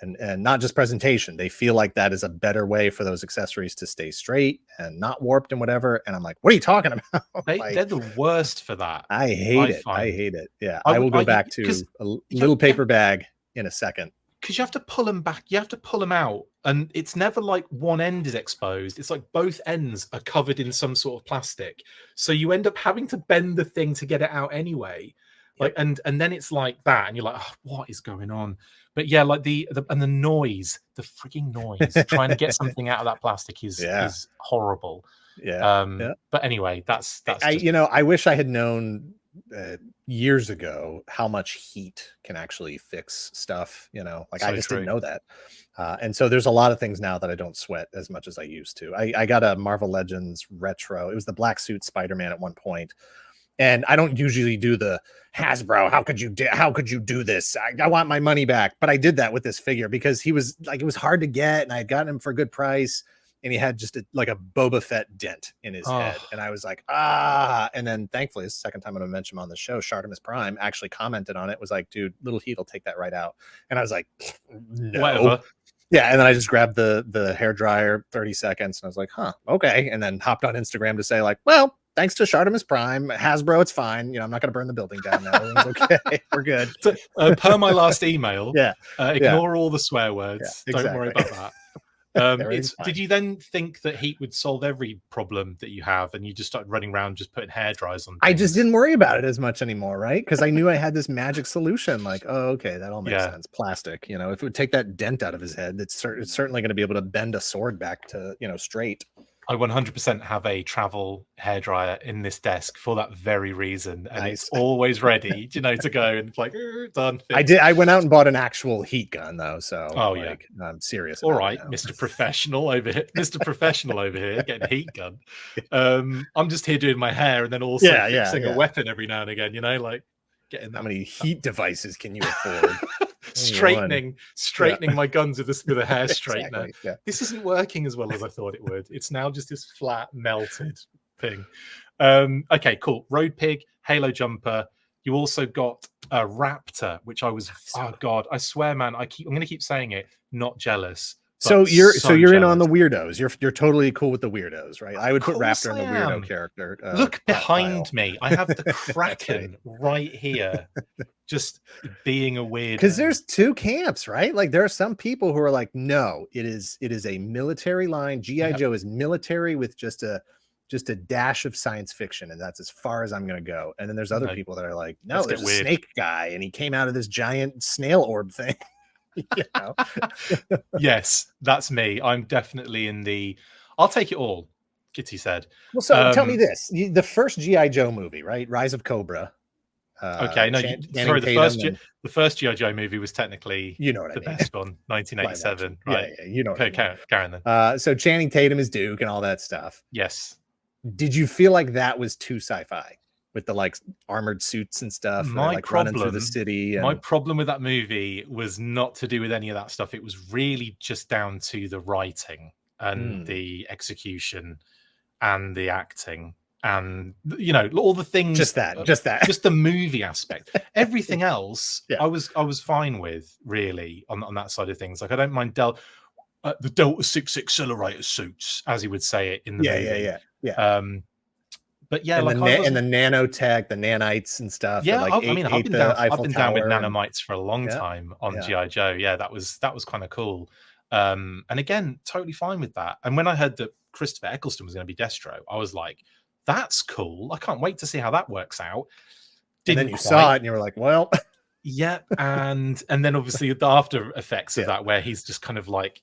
and not just presentation. They feel like that is a better way for those accessories to stay straight and not warped and whatever. And I'm like, what are you talking about? They're the worst for that. I hate it. Yeah, I will go back to a little paper bag in a second. Because you have to pull them back, you have to pull them out, and it's never like one end is exposed. It's like both ends are covered in some sort of plastic, so you end up having to bend the thing to get it out anyway. Like, and then it's like that, and you're like, oh, what is going on? But yeah, like the noise, the freaking noise, trying to get something out of that plastic is horrible. But anyway, that's I wish I had known years ago how much heat can actually fix stuff. Like, I just didn't know that. And so there's a lot of things now that I don't sweat as much as I used to. I got a Marvel Legends retro. It was the black suit Spider-Man at one point. And I don't usually do the Hasbro, how could you do this? I want my money back. But I did that with this figure because he was like, it was hard to get, and I had gotten him for a good price. And he had just like a Boba Fett dent in his head. And I was like, and then thankfully, it's the second time I'm gonna mention him on the show, Shartimus Prime actually commented on it, was like, dude, little heat will take that right out. And I was like, no. Whatever. Yeah, and then I just grabbed the hair dryer, 30 seconds, and I was like, huh, okay. And then hopped on Instagram to say, like, well, thanks to Shartimus Prime, Hasbro, it's fine. I'm not going to burn the building down now. Everything's okay. We're good. So, per my last email, ignore all the swear words. Yeah, exactly. Don't worry about that. Did you then think that heat would solve every problem that you have, and you just started running around just putting hair dryers on things? I just didn't worry about it as much anymore, right? Because I knew I had this magic solution. Like, oh, okay, that all makes sense. Plastic, if it would take that dent out of his head, it's certainly going to be able to bend a sword back to straight. I 100% have a travel hairdryer in this desk for that very reason, and it's always ready, to go and like done. Fixed. I went out and bought an actual heat gun though, so I'm serious. All right, Mr. Professional over here, Mr. Professional over here, getting a heat gun. I'm just here doing my hair and then also fixing a weapon every now and again. Like getting that. How many heat devices can you afford? straightening my guns with a hair straightener. Exactly, This isn't working as well as I thought it would. It's now just this flat melted thing. Okay, cool. Road Pig, Halo Jumper. You also got a Raptor, which I was I swear, man, I'm gonna keep saying it, not jealous. So you're in on the weirdos. You're totally cool with the weirdos, right? I would put Raptor in the weirdo character. Look behind me. I have the Kraken right here, just being a weirdo. Because there's two camps, right? Like there are some people who are like, no, it is a military line. G.I. Joe is military with just a dash of science fiction, and that's as far as I'm gonna go. And then there's other people that are like, no, there's a snake guy, and he came out of this giant snail orb thing. Yes, that's me. I'm definitely in the I'll take it all, Kitty said. Well, so tell me this, the first G.I. Joe movie, right? Rise of Cobra. The first G.I. Joe movie was technically the best one, 1987. Right. Yeah, Karen then. So Channing Tatum is Duke and all that stuff. Yes. Did you feel like that was too sci-fi? With the like armored suits and stuff, running through the city. My problem with that movie was not to do with any of that stuff. It was really just down to the writing and the execution and the acting and all the things. Just the movie aspect. Everything else, I was fine with, really, on that side of things. Like I don't mind the Delta 6 accelerator suits, as he would say it in the movie. Yeah. But yeah, and the nanotech, the nanites and stuff. Yeah, I've been down with nanomites for a long time on G.I. Joe. Yeah, that was kind of cool. And again, totally fine with that. And when I heard that Christopher Eccleston was going to be Destro, I was like, that's cool. I can't wait to see how that works out. And then you saw it and you were like, well. Yeah, and then obviously the after effects of that, where he's just kind of like,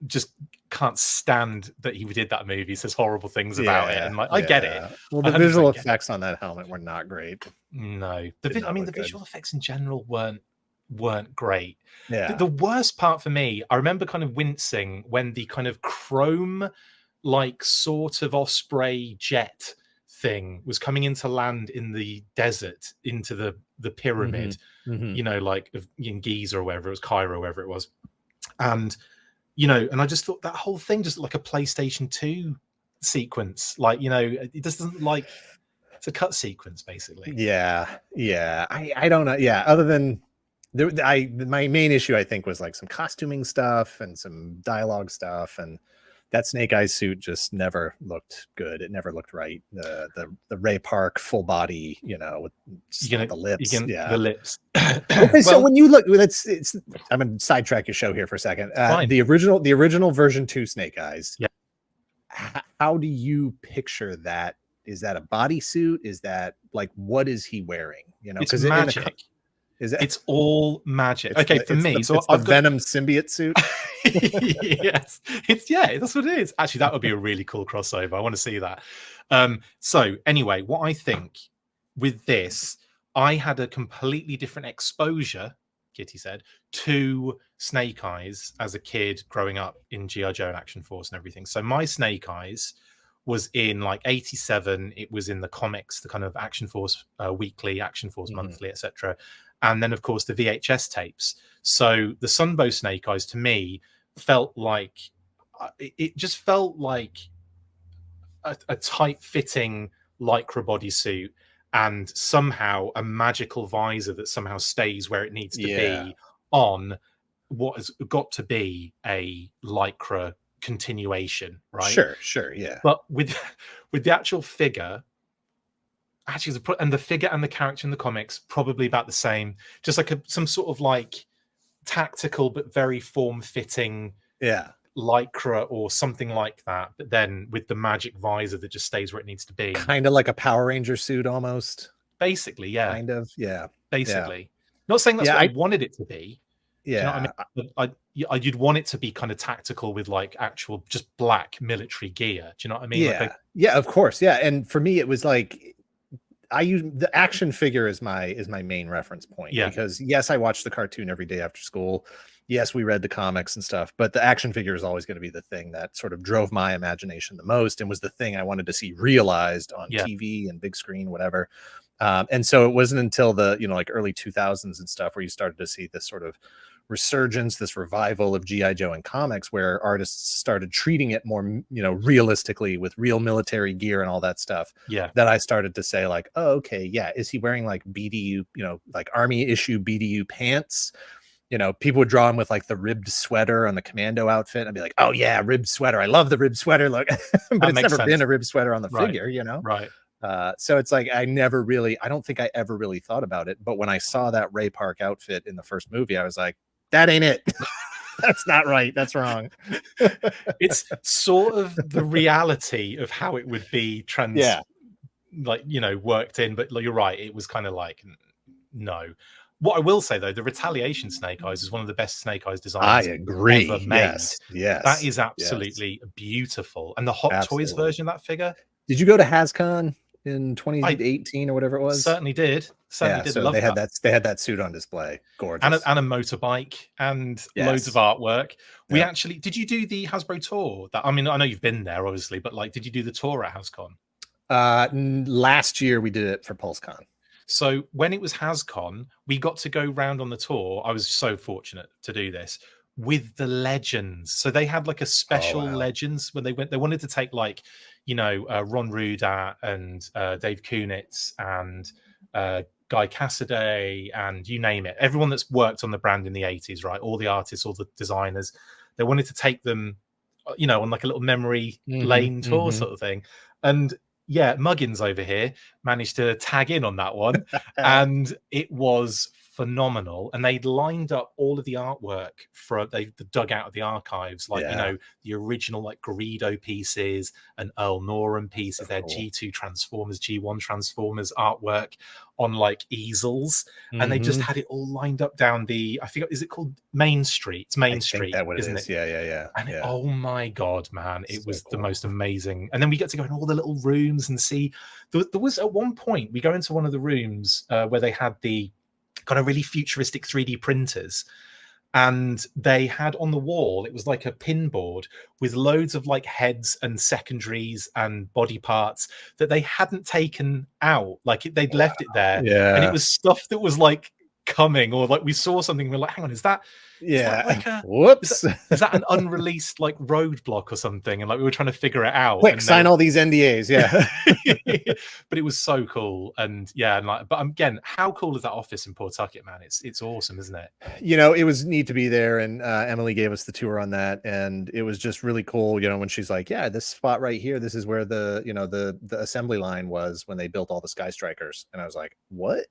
just can't stand that he did that movie, says horrible things about it, and I get it. Well, the visual effects on that helmet were not great. No, the visual effects in general weren't great. Yeah. The worst part for me, I remember kind of wincing when the kind of chrome like sort of Osprey jet thing was coming into land in the desert into the pyramid, like in Giza or wherever it was, Cairo, wherever it was, and and I just thought that whole thing just looked like a PlayStation 2 sequence. Like, it just doesn't it's a cut sequence, basically. Yeah. I don't know. Yeah. Other than my main issue, I think, was like some costuming stuff and some dialogue stuff. And that Snake Eyes suit just never looked good. It never looked right. The Ray Park full body, with the lips. The lips. Okay, so when you look, I'm gonna sidetrack your show here for a second. The original version 2 Snake Eyes. Yeah. How do you picture that a bodysuit? Is that like, what is he wearing? You know, It's because magic. It's all magic. Okay, for me, so I've got Venom symbiote suit. Yes, that's what it is. Actually, that would be a really cool crossover. I want to see that. So anyway, what I think with this, I had a completely different exposure, Kitty said, to Snake Eyes as a kid growing up in G.I. Joe and Action Force and everything. So my Snake Eyes was in like 87. It was in the comics, the kind of Action Force weekly, Action Force monthly, etc. And then, of course, the VHS tapes. So the Sunbow Snake Eyes, to me, felt like it just felt like a tight-fitting Lycra bodysuit and somehow a magical visor that somehow stays where it needs to be on what has got to be a Lycra continuation, right? Sure, yeah. But with the actual figure, actually, and the figure and the character in the comics probably about the same, just like some sort of like tactical but very form-fitting Lycra or something like that, but then with the magic visor that just stays where it needs to be, kind of like a Power Ranger suit almost. Basically, basically. Not saying that's what I wanted it to be. Do you know what I mean? You'd want it to be kind of tactical with like actual just black military gear. Do you know what I mean? Yeah, of course. Yeah, and for me, it was like I use the action figure as my main reference point. Because yes, I watched the cartoon every day after school. Yes, we read the comics and stuff, but the action figure is always going to be the thing that sort of drove my imagination the most and was the thing I wanted to see realized on TV and big screen, whatever. And so it wasn't until the, like early 2000s and stuff where you started to see this sort of resurgence, this revival of G.I. Joe in comics, where artists started treating it more, realistically with real military gear and all that stuff. That I started to say like, oh, okay, is he wearing like BDU, like army issue BDU pants? People would draw him with like the ribbed sweater on the commando outfit. I'd be like, oh yeah, ribbed sweater. I love the ribbed sweater look. But it's never been a ribbed sweater on the figure, Right. So it's like I don't think I ever really thought about it. But when I saw that Ray Park outfit in the first movie, I was like, that ain't it. That's not right. That's wrong. It's sort of the reality of how it would be worked in. But you're right. It was kind of like, no. What I will say, though, the Retaliation Snake Eyes is one of the best Snake Eyes designs ever made. Yes. That is absolutely beautiful. And the Hot Toys version of that figure. Did you go to Hascon in 2018 or whatever it was? Certainly did. So they had that suit on display. Gorgeous. And a motorbike and loads of artwork. We actually, did you do the Hasbro tour? I know you've been there, obviously, but like, did you do the tour at Hascon? Last year we did it for PulseCon. So when it was Hascon, we got to go round on the tour. I was so fortunate to do this with the legends. So they had like a special legends when they wanted to take like, Ron Rudat and Dave Kunitz and Guy Cassaday and you name it. Everyone that's worked on the brand in the 80s, right? All the artists, all the designers. They wanted to take them, on like a little memory lane tour sort of thing. And Muggins over here managed to tag in on that one and it was phenomenal. And they'd lined up all of the artwork they dug out of the archives, like the original like Greedo pieces and Earl Norham pieces, their G2 Transformers, G1 Transformers artwork on like easels, and they just had it all lined up down the, I forget, is it called Main Street? It's Main Street, isn't it? Yeah. And oh my god, man, it was the most amazing. And then we get to go in all the little rooms and see. There was at one point we go into one of the rooms where they had the kind of really futuristic 3D printers, and they had on the wall, it was like a pin board with loads of like heads and secondaries and body parts that they hadn't taken out, like they'd left it there, and it was stuff that was like coming, or like we saw something, we're like, hang on, is that like whoops, is that an unreleased like roadblock or something? And like we were trying to figure it out. Quick, sign all these NDAs. But it was so cool. And but again, how cool is that office in Pawtucket, man? It's awesome, isn't it? It was neat to be there, and Emily gave us the tour on that, and it was just really cool, when she's like, this spot right here, this is where the the assembly line was when they built all the Sky Strikers. And I was like, what?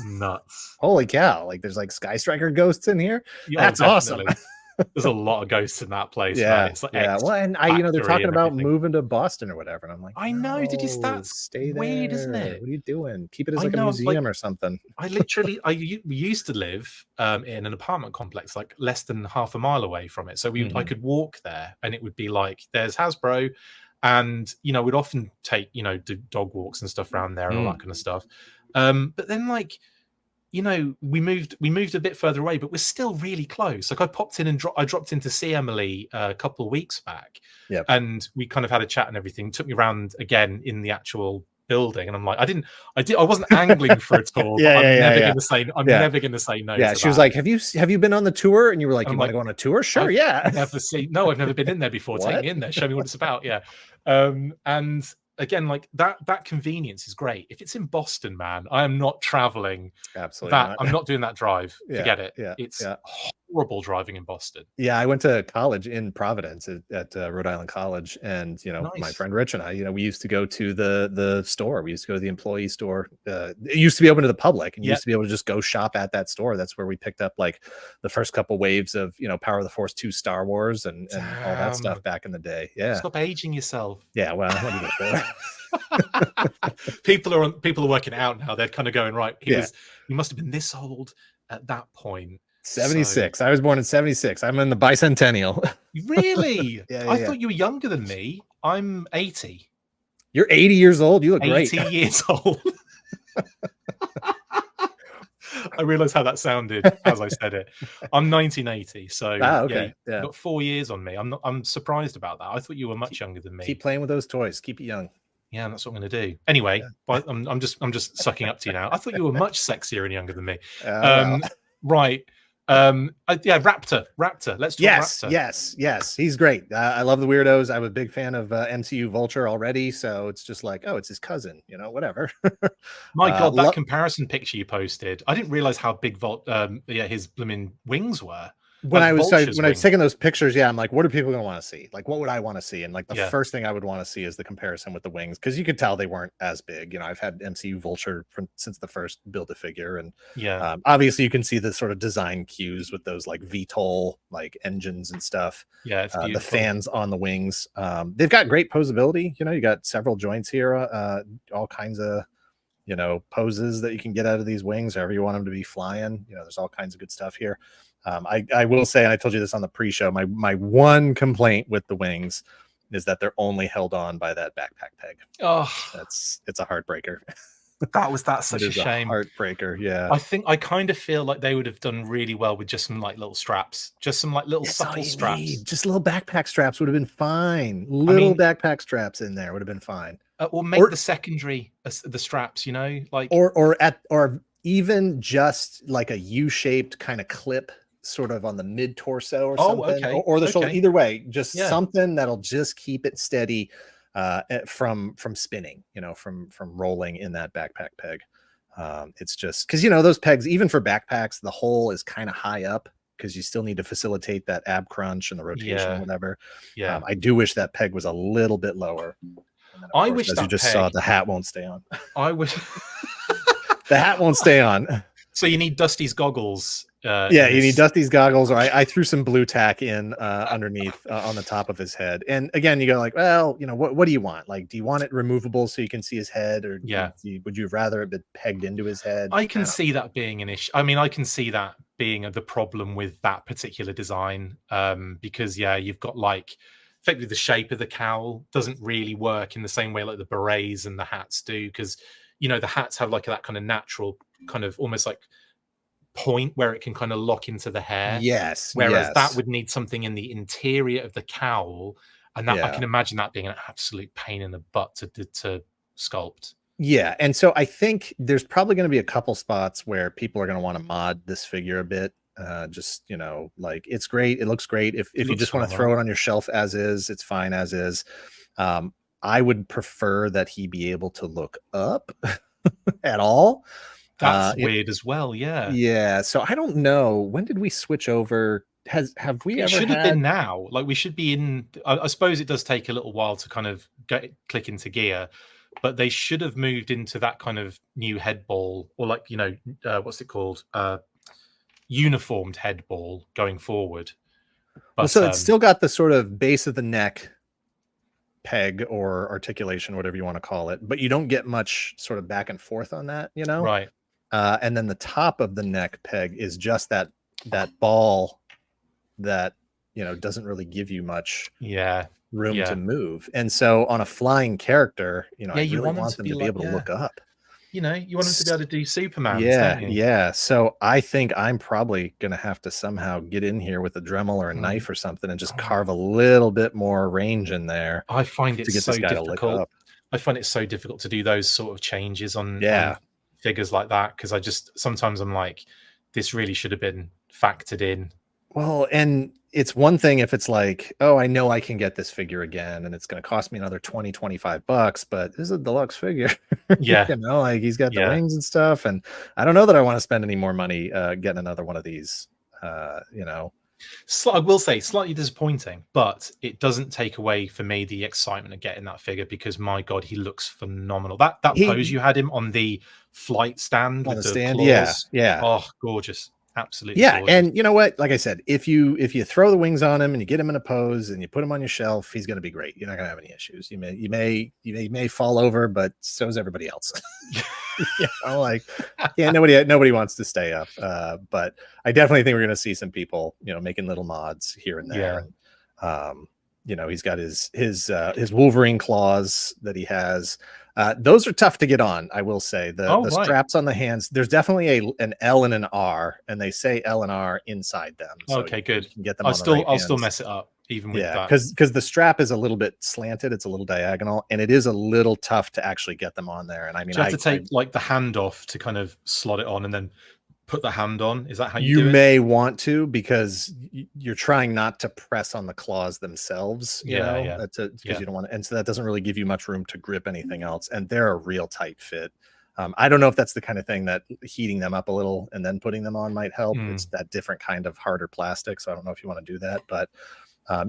Nuts. Holy cow, like there's like Sky Striker ghosts in here. That's awesome. There's a lot of ghosts in that place, man. Yeah, It's like yeah. ex Well, and they're factory talking and about everything. moving to Boston or whatever, and I'm like, I know. no, That's stay weird, isn't there. it? What are you doing? Keep it as I like a know. Like, museum or something. we used to live in an apartment complex like less than half a mile away from it, so I could walk there, and it would be like there's Hasbro, and we'd often take do dog walks and stuff around there and all that kind of stuff. But then like we moved a bit further away, but we're still really close. Like I popped in and I dropped in to see Emily a couple of weeks back, Yep. and we kind of had a chat and everything. Took me around again in the actual building, and I'm like, I wasn't angling for a tour, but I'm never going to say no. Yeah, to she was that. like, have you been on the tour? And you were like, And you I'm want to like, go on a tour? Sure, I've yeah. I've never been in there before. Take me in there. Show me what it's about. Yeah. And again, like that convenience is great. If it's in Boston, man, I am not traveling. Absolutely not. I'm not doing that drive. Forget it. Yeah, It's horrible driving in Boston. Yeah, I went to college in Providence at Rhode Island College, and Nice. my friend Rich and I, we used to go to the store. We used to go to the employee store. It used to be open to the public, and you used to be able to just go shop at that store. That's where we picked up like the first couple waves of Power of the Force 2 Star Wars and all that stuff back in the day. Yeah, stop aging yourself. Yeah, well, what do you do? people are working out now. They're kind of going, right, he must have been this old at that point. 76. I was born in 76. I'm in the bicentennial. Really? I thought you were younger than me. I'm 80. You're 80 years old. You look 80 great. 80 years old. I realized how that sounded as I said it. I'm 1980, so okay. You've got 4 years on me. I'm surprised about that. I thought you were much younger than me. Keep playing with those toys. Keep it young. Yeah, that's what I'm going to do. Anyway, I'm just sucking up to you now. I thought you were much sexier and younger than me. Right. Raptor. Let's talk Raptor. Yes. He's great. I love the weirdos. I'm a big fan of MCU Vulture already, so it's just like, oh, it's his cousin, whatever. My God, that comparison picture you posted, I didn't realize how big his blooming wings were. When I was taking those pictures, I'm like, what are people going to want to see? Like, what would I want to see? And like the first thing I would want to see is the comparison with the wings, because you could tell they weren't as big. I've had MCU Vulture since the first Build-A-Figure, and obviously you can see the sort of design cues with those like VTOL like engines and stuff. Yeah, it's beautiful. The fans on the wings. They've got great posability. You got several joints here, all kinds of poses that you can get out of these wings, however you want them to be flying. There's all kinds of good stuff here. I will say, and I told you this on the pre-show, my one complaint with the wings is that they're only held on by that backpack peg. Oh, it's a heartbreaker. That's such a shame. Heartbreaker. Yeah. I kind of feel like they would have done really well with just some like little straps, just some like little subtle straps. Just little backpack straps would have been fine. Backpack straps in there would have been fine. Or make the secondary the straps, like or even just like a U-shaped kind of clip sort of on the mid torso or something, or the shoulder. Either way, just something that'll just keep it steady from spinning, from rolling in that backpack peg. It's just because those pegs, even for backpacks, the hole is kind of high up because you still need to facilitate that ab crunch and the rotation and whatever. I do wish that peg was a little bit lower. I wish that you just saw the hat won't stay on. I wish the hat won't stay on. So you need Dusty's goggles. You need Dusty's goggles, or I threw some blue tack in underneath on the top of his head. And again, you go like, well, what do you want? Like, do you want it removable so you can see his head, or would you rather it be pegged into his head? I can see that being an issue. I mean, I can see that being the problem with that particular design, because you've got like effectively the shape of the cowl doesn't really work in the same way like the berets and the hats do, because the hats have like that kind of natural kind of almost like point where it can kind of lock into the hair. Whereas that would need something in the interior of the cowl, and that I can imagine that being an absolute pain in the butt to sculpt. Yeah, and so I think there's probably going to be a couple spots where people are going to want to mod this figure a bit. Just like it's great, it looks great. If you just want to throw it on your shelf as is, it's fine as is. I would prefer that he be able to look up at all. That's weird as well. Yeah. So I don't know. When did we switch over? Have we ever? Should have been now. Like we should be in. I suppose it does take a little while to kind of click into gear, but they should have moved into that kind of new head ball, or like what's it called? Uniformed head ball going forward. But so it's still got the sort of base of the neck peg or articulation, whatever you want to call it, but you don't get much sort of back and forth on that, you know? right. And then the top of the neck peg is just that ball that, you know, doesn't really give you much room to move. And so on a flying character, you know, I really want them to be able to look up. You know, you want them to be able to do Superman. Yeah. So I think I'm probably going to have to somehow get in here with a Dremel or a knife or something and just carve a little bit more range in there. I find it so difficult. I find it so difficult to do those sort of changes on figures like that, because sometimes I'm like, this really should have been factored in. Well, and it's one thing if it's like, oh, I know I can get this figure again and it's going to cost me another $20-25, but this is a deluxe figure. Yeah. You know, like he's got the wings and stuff. And I don't know that I want to spend any more money getting another one of these, you know. I will say slightly disappointing, but it doesn't take away for me the excitement of getting that figure, because my God, he looks phenomenal. That pose you had him on the flight stand with the claws. Yeah. Oh, gorgeous. Absolutely. Yeah. Gorgeous. And you know what? Like I said, if you throw the wings on him and you get him in a pose and you put him on your shelf, he's going to be great. You're not going to have any issues. You may fall over, but so is everybody else. You know, like, nobody wants to stay up. But I definitely think we're going to see some people, you know, making little mods here and there. Yeah. And, you know, he's got his Wolverine claws that he has. Those are tough to get on, I will say. The straps on the hands, there's definitely an L and an R, and they say L and R inside them. So okay, good. You can get them I'll still mess it up even with that. Because the strap is a little bit slanted, it's a little diagonal, and it is a little tough to actually get them on there. And I mean, you have to take like the hand off to kind of slot it on and then put the hand on. Is that how you do it? You may want to, because you're trying not to press on the claws themselves. You know, because you don't want to, and so that doesn't really give you much room to grip anything else. And they're a real tight fit. I don't know if that's the kind of thing that heating them up a little and then putting them on might help. It's that different kind of harder plastic, so I don't know if you want to do that. But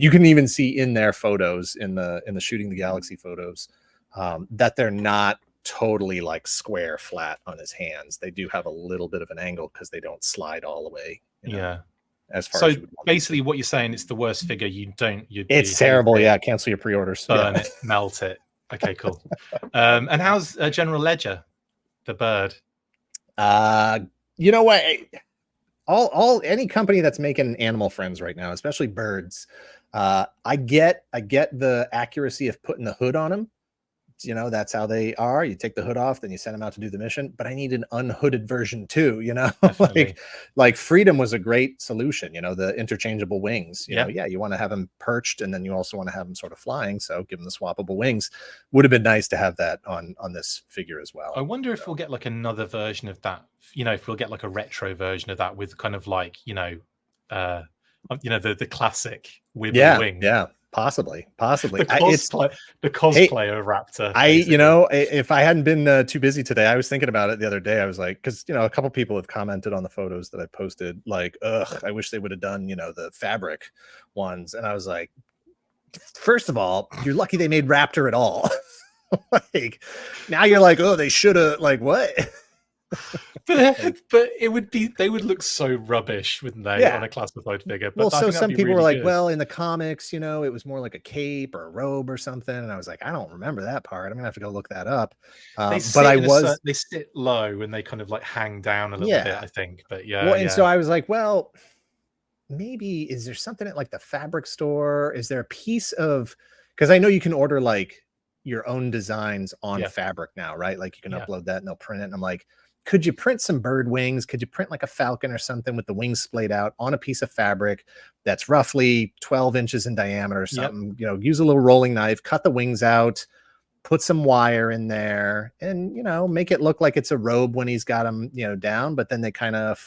you can even see in their photos, in the Shooting the Galaxy photos, that they're not totally like square flat on his hands. They do have a little bit of an angle because they don't slide all the way. You know, as far as basically what you're saying, it's the worst figure. It's terrible. Yeah, cancel your pre-orders. Burn it, melt it. Okay, cool. And how's General Ledger, the bird? You know what? Any company that's making animal friends right now, especially birds, I get the accuracy of putting the hood on them. You know, that's how they are. You take the hood off, then you send them out to do the mission. But I need an unhooded version too, you know. like Freedom was a great solution, you know, the interchangeable wings. You know, you want to have them perched, and then you also want to have them sort of flying. So give them the swappable wings. Would have been nice to have that on this figure as well. I wonder if we'll get like another version of that. You know, if we'll get like a retro version of that with kind of like, the classic wibbly wing. Yeah. Possibly. The cosplay of Raptor. Basically. If I hadn't been too busy today, I was thinking about it the other day. I was like, because a couple people have commented on the photos that I posted, like, ugh, I wish they would have done, the fabric ones. And I was like, first of all, you're lucky they made Raptor at all. Like, now you're like, oh, they should have, like, what? but they would look so rubbish, wouldn't they, on a classified figure? But so some people were like, well, in the comics, it was more like a cape or a robe or something, and I was like, I don't remember that part. I'm gonna have to go look that up. They sit low and they kind of like hang down a little bit, I think. But so I was like, well, maybe is there something at like the fabric store? Is there a piece of, because I know you can order like your own designs on fabric now, right? Like you can upload that and they'll print it. And I'm like, could you print some bird wings? Could you print like a falcon or something with the wings splayed out on a piece of fabric that's roughly 12 inches in diameter or something? Use a little rolling knife, cut the wings out, put some wire in there, and make it look like it's a robe when he's got them down, but then they kind of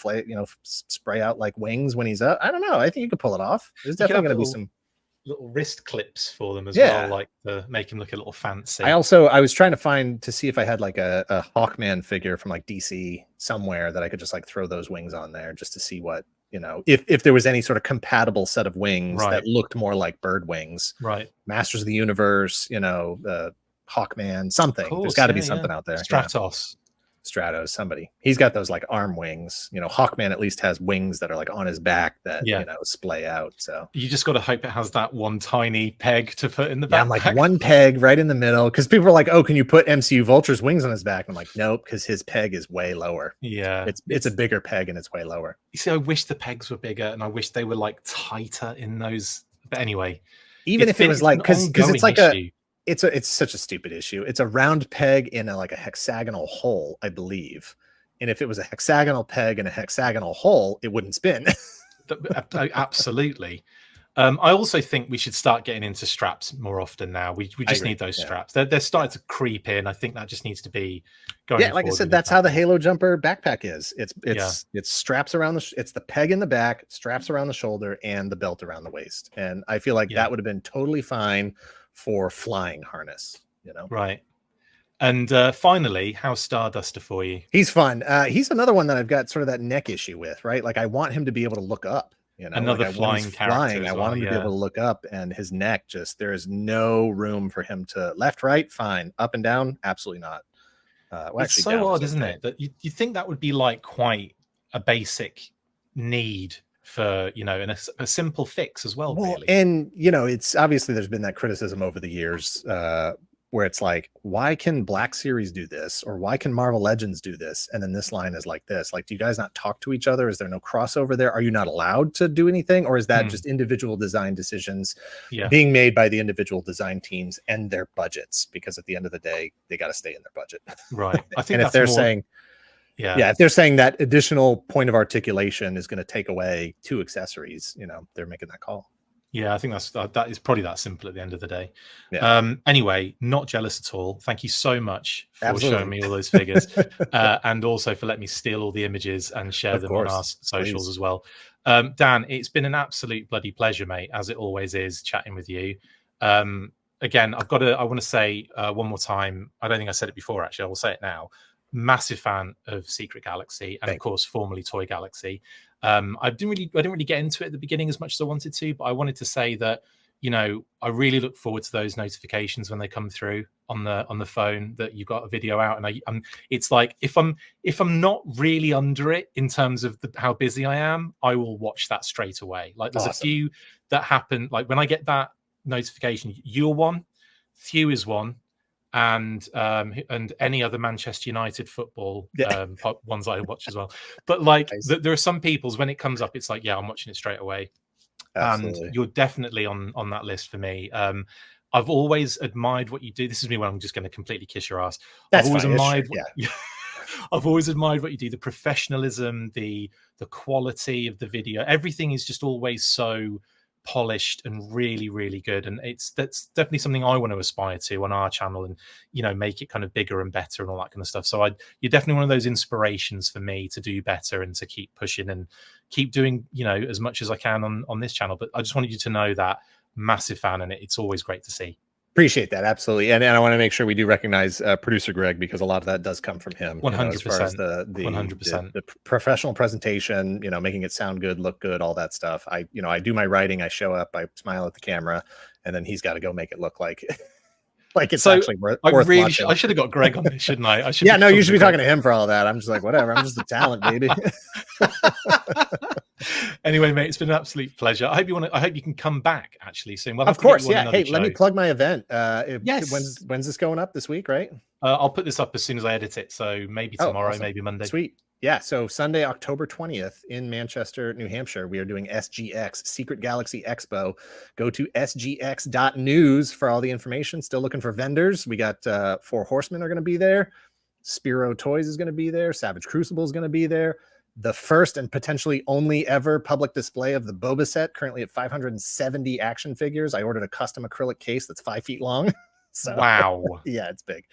spray out like wings when he's up. I don't know. I think you could pull it off. There's definitely going to be some little wrist clips for them as well, like to make him look a little fancy. I was trying to see if I had like a Hawkman figure from like DC somewhere that I could just like throw those wings on there just to see what, if there was any sort of compatible set of wings that looked more like bird wings, Masters of the Universe, Hawkman, something. There's got to be something out there. Stratos. Stratos, somebody. He's got those like arm wings. You know, Hawkman at least has wings that are like on his back that you know splay out. So you just got to hope it has that one tiny peg to put in the back. I'm like one peg right in the middle, because people are like, "Oh, can you put MCU Vulture's wings on his back?" And I'm like, "Nope," because his peg is way lower. Yeah, it's a bigger peg and it's way lower. You see, I wish the pegs were bigger, and I wish they were like tighter in those. But anyway, even if it was like because it's like it's such a stupid issue. It's a round peg in like a hexagonal hole, I believe. And if it was a hexagonal peg in a hexagonal hole, it wouldn't spin. Absolutely. I also think we should start getting into straps more often now. We just need those straps. They're starting to creep in. I think that just needs to be going. Yeah, like I said, that's how the Halo Jumper backpack is. It's straps around it's the peg in the back, straps around the shoulder, and the belt around the waist. And I feel like that would have been totally fine for flying harness. You know, right. And finally, how's Starduster for you? He's fun. He's another one that I've got sort of that neck issue with, right? Like I want him to be able to look up. You know, another like flying character. I want him to be able to look up, and his neck there is no room for him to left, right, fine, up and down, absolutely not. Well, it's so odd, isn't it? That you think that would be like quite a basic need for, you know, and a simple fix as well, really. And you know, it's obviously there's been that criticism over the years where it's like, why can Black Series do this, or why can Marvel Legends do this, and then this line is like this? Like, do you guys not talk to each other? Is there no crossover there? Are you not allowed to do anything, or is that just individual design decisions being made by the individual design teams and their budgets? Because at the end of the day, they got to stay in their budget, right? I think and if they're saying if they're saying that additional point of articulation is going to take away 2 accessories, you know, they're making that call. Yeah, I think that is probably that simple at the end of the day. Yeah. Anyway, not jealous at all. Thank you so much for showing me all those figures, and also for letting me steal all the images and share them on our socials as well. Dan, it's been an absolute bloody pleasure, mate, as it always is, chatting with you. Again, I want to say one more time. I don't think I said it before. Actually, I will say it now. Massive fan of Secret Galaxy and of course formerly Toy Galaxy. I didn't really get into it at the beginning as much as I wanted to, but I wanted to say that, you know, I really look forward to those notifications when they come through on the phone that you've got a video out. And it's like if I'm not really under it in terms of how busy I am, I will watch that straight away. Like there's a few that happen. Like when I get that notification, you're one, Thew is one, and any other Manchester United football ones I watch as well. But like there are some people's, when it comes up, it's like, yeah, I'm watching it straight away. Absolutely. And you're definitely on that list for me. I've always admired what you do. This is me when I'm just going to completely kiss your ass. I've always admired I've always admired what you do, the professionalism, the quality of the video. Everything is just always so polished and really, really good, and that's definitely something I want to aspire to on our channel, and you know, make it kind of bigger and better and all that kind of stuff. So you're definitely one of those inspirations for me to do better and to keep pushing and keep doing, you know, as much as I can on this channel. But I just wanted you to know that massive fan, and it's always great to see. Appreciate that, absolutely, and I want to make sure we do recognize producer Greg, because a lot of that does come from him. 100%. As far as the 100%, the professional presentation, you know, making it sound good, look good, all that stuff. I do my writing, I show up, I smile at the camera, and then he's got to go make it look like it's actually worth watching. I should have got Greg on this, shouldn't I? Yeah, no, you should be talking to him for all that. I'm just like, whatever. I'm just a talent, baby. Anyway, mate, it's been an absolute pleasure. I hope you can come back actually soon. Of course, yeah. Hey, let me plug my event. Yes. When's this going up this week, right? I'll put this up as soon as I edit it. So maybe tomorrow, maybe Monday. Sweet. Yeah, so Sunday, October 20th in Manchester, New Hampshire, we are doing SGX, Secret Galaxy Expo. Go to sgx.news for all the information. Still looking for vendors. We got 4 Horsemen are going to be there. Spiro Toys is going to be there. Savage Crucible is going to be there. The first and potentially only ever public display of the Boba set, currently at 570 action figures. I ordered a custom acrylic case that's 5 feet long. So, wow. Yeah, it's big.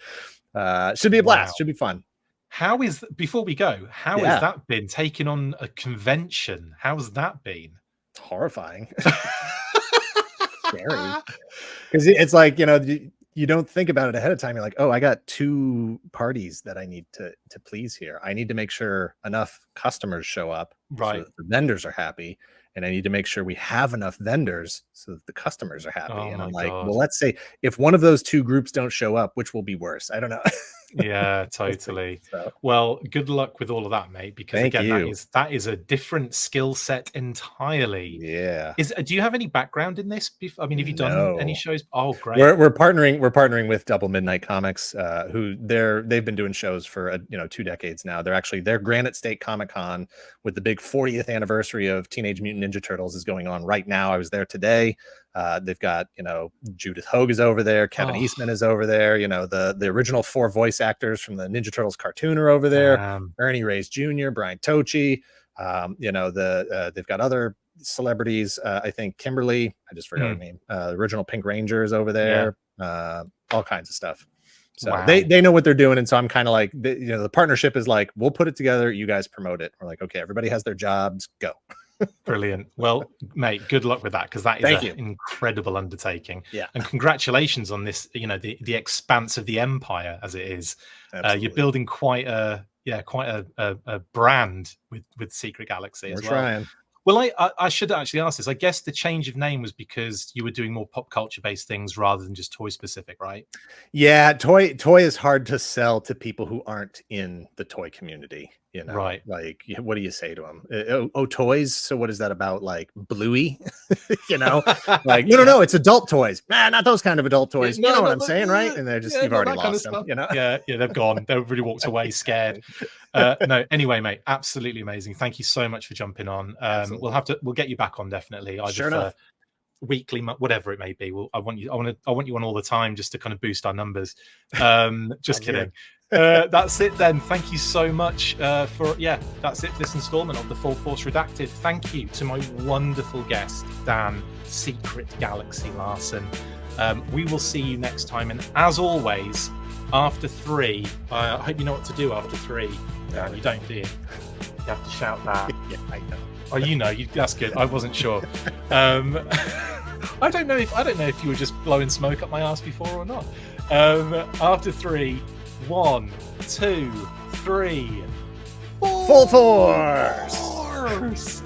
Should be a blast. Should be fun. How is, before we go, how has that been taking on a convention? How's that been? It's horrifying. Scary. Because it's like, you know, you don't think about it ahead of time. You're like, oh, I got 2 parties that I need to please here. I need to make sure enough customers show up, right? So that the vendors are happy, and I need to make sure we have enough vendors so that the customers are happy. Oh And I'm my like, God. well, let's say if one of those two groups don't show up, which will be worse? I don't know. Yeah, totally. So, Well, good luck with all of that, mate, because thank again, you. that is a different skill set entirely. Yeah. Do you have any background in this? I mean, have you done any No. shows? Oh, great. We're partnering with Double Midnight Comics, who they've been doing shows for 2 decades now. Their Granite State Comic Con with the big 40th anniversary of Teenage Mutant Ninja Turtles is going on right now. I was there today. They've got Judith Hogue is over there, Kevin Eastman is over there. The original 4 voice actors from the Ninja Turtles cartoon are over there. Ernie Reyes Jr., Brian Tochi. They've got other celebrities. I think Kimberly, I just forgot her name. The original Pink Ranger is over there. All kinds of stuff. So Wow. they know what they're doing, and so I'm kind of like, the partnership is like, we'll put it together, you guys promote it. We're like, okay, everybody has their jobs, go. Brilliant. Well, mate, good luck with that, because that is an incredible undertaking. Yeah. And congratulations on this, the expanse of the empire as it is. You're building quite a brand with Secret Galaxy as well. Trying. Well, I should actually ask this. I guess the change of name was because you were doing more pop culture based things rather than just toy specific, right? Yeah, toy is hard to sell to people who aren't in the toy community. Right? Like, what do you say to them? Toys. So what is that about? Like Bluey? Like no, it's adult toys. Man, not those kind of adult toys. Yeah, you know what I'm saying, right? And they're just, you've already lost them. Yeah, they've gone. Everybody walked away scared. No, anyway, mate, absolutely amazing. Thank you so much for jumping on. We'll get you back on definitely. Either sure enough. Weekly, whatever it may be. I want you on all the time just to kind of boost our numbers. Just kidding. That's it then. Thank you so much that's it for this installment of the Full Force Redacted. Thank you to my wonderful guest, Dan Secret Galaxy Larson. We will see you next time, and as always, after 3, I hope you know what to do after 3. Dan, you don't, do you? You have to shout that. Yeah, I know. Oh, that's good. I wasn't sure. I don't know if you were just blowing smoke up my ass before or not. After 3, 1, 2, 3. Full Force.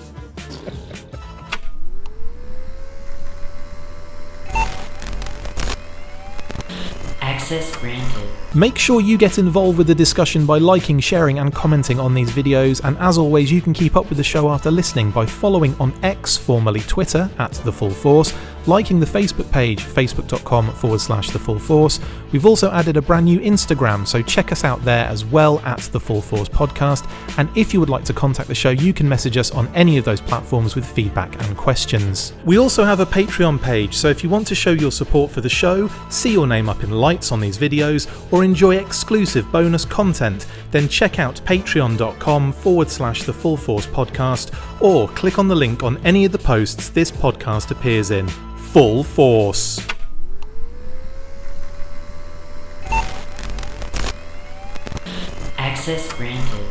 Access granted. Make sure you get involved with the discussion by liking, sharing and commenting on these videos, and as always you can keep up with the show after listening by following on X, formerly Twitter, @The Full Force, liking the Facebook page, facebook.com/The Full Force. We've also added a brand new Instagram, so check us out there as well, @The Full Force Podcast, and if you would like to contact the show you can message us on any of those platforms with feedback and questions. We also have a Patreon page, so if you want to show your support for the show, see your name up in lights on these videos, or enjoy exclusive bonus content, then check out patreon.com/The Full Force Podcast, or click on the link on any of the posts this podcast appears in. Full Force. Access granted.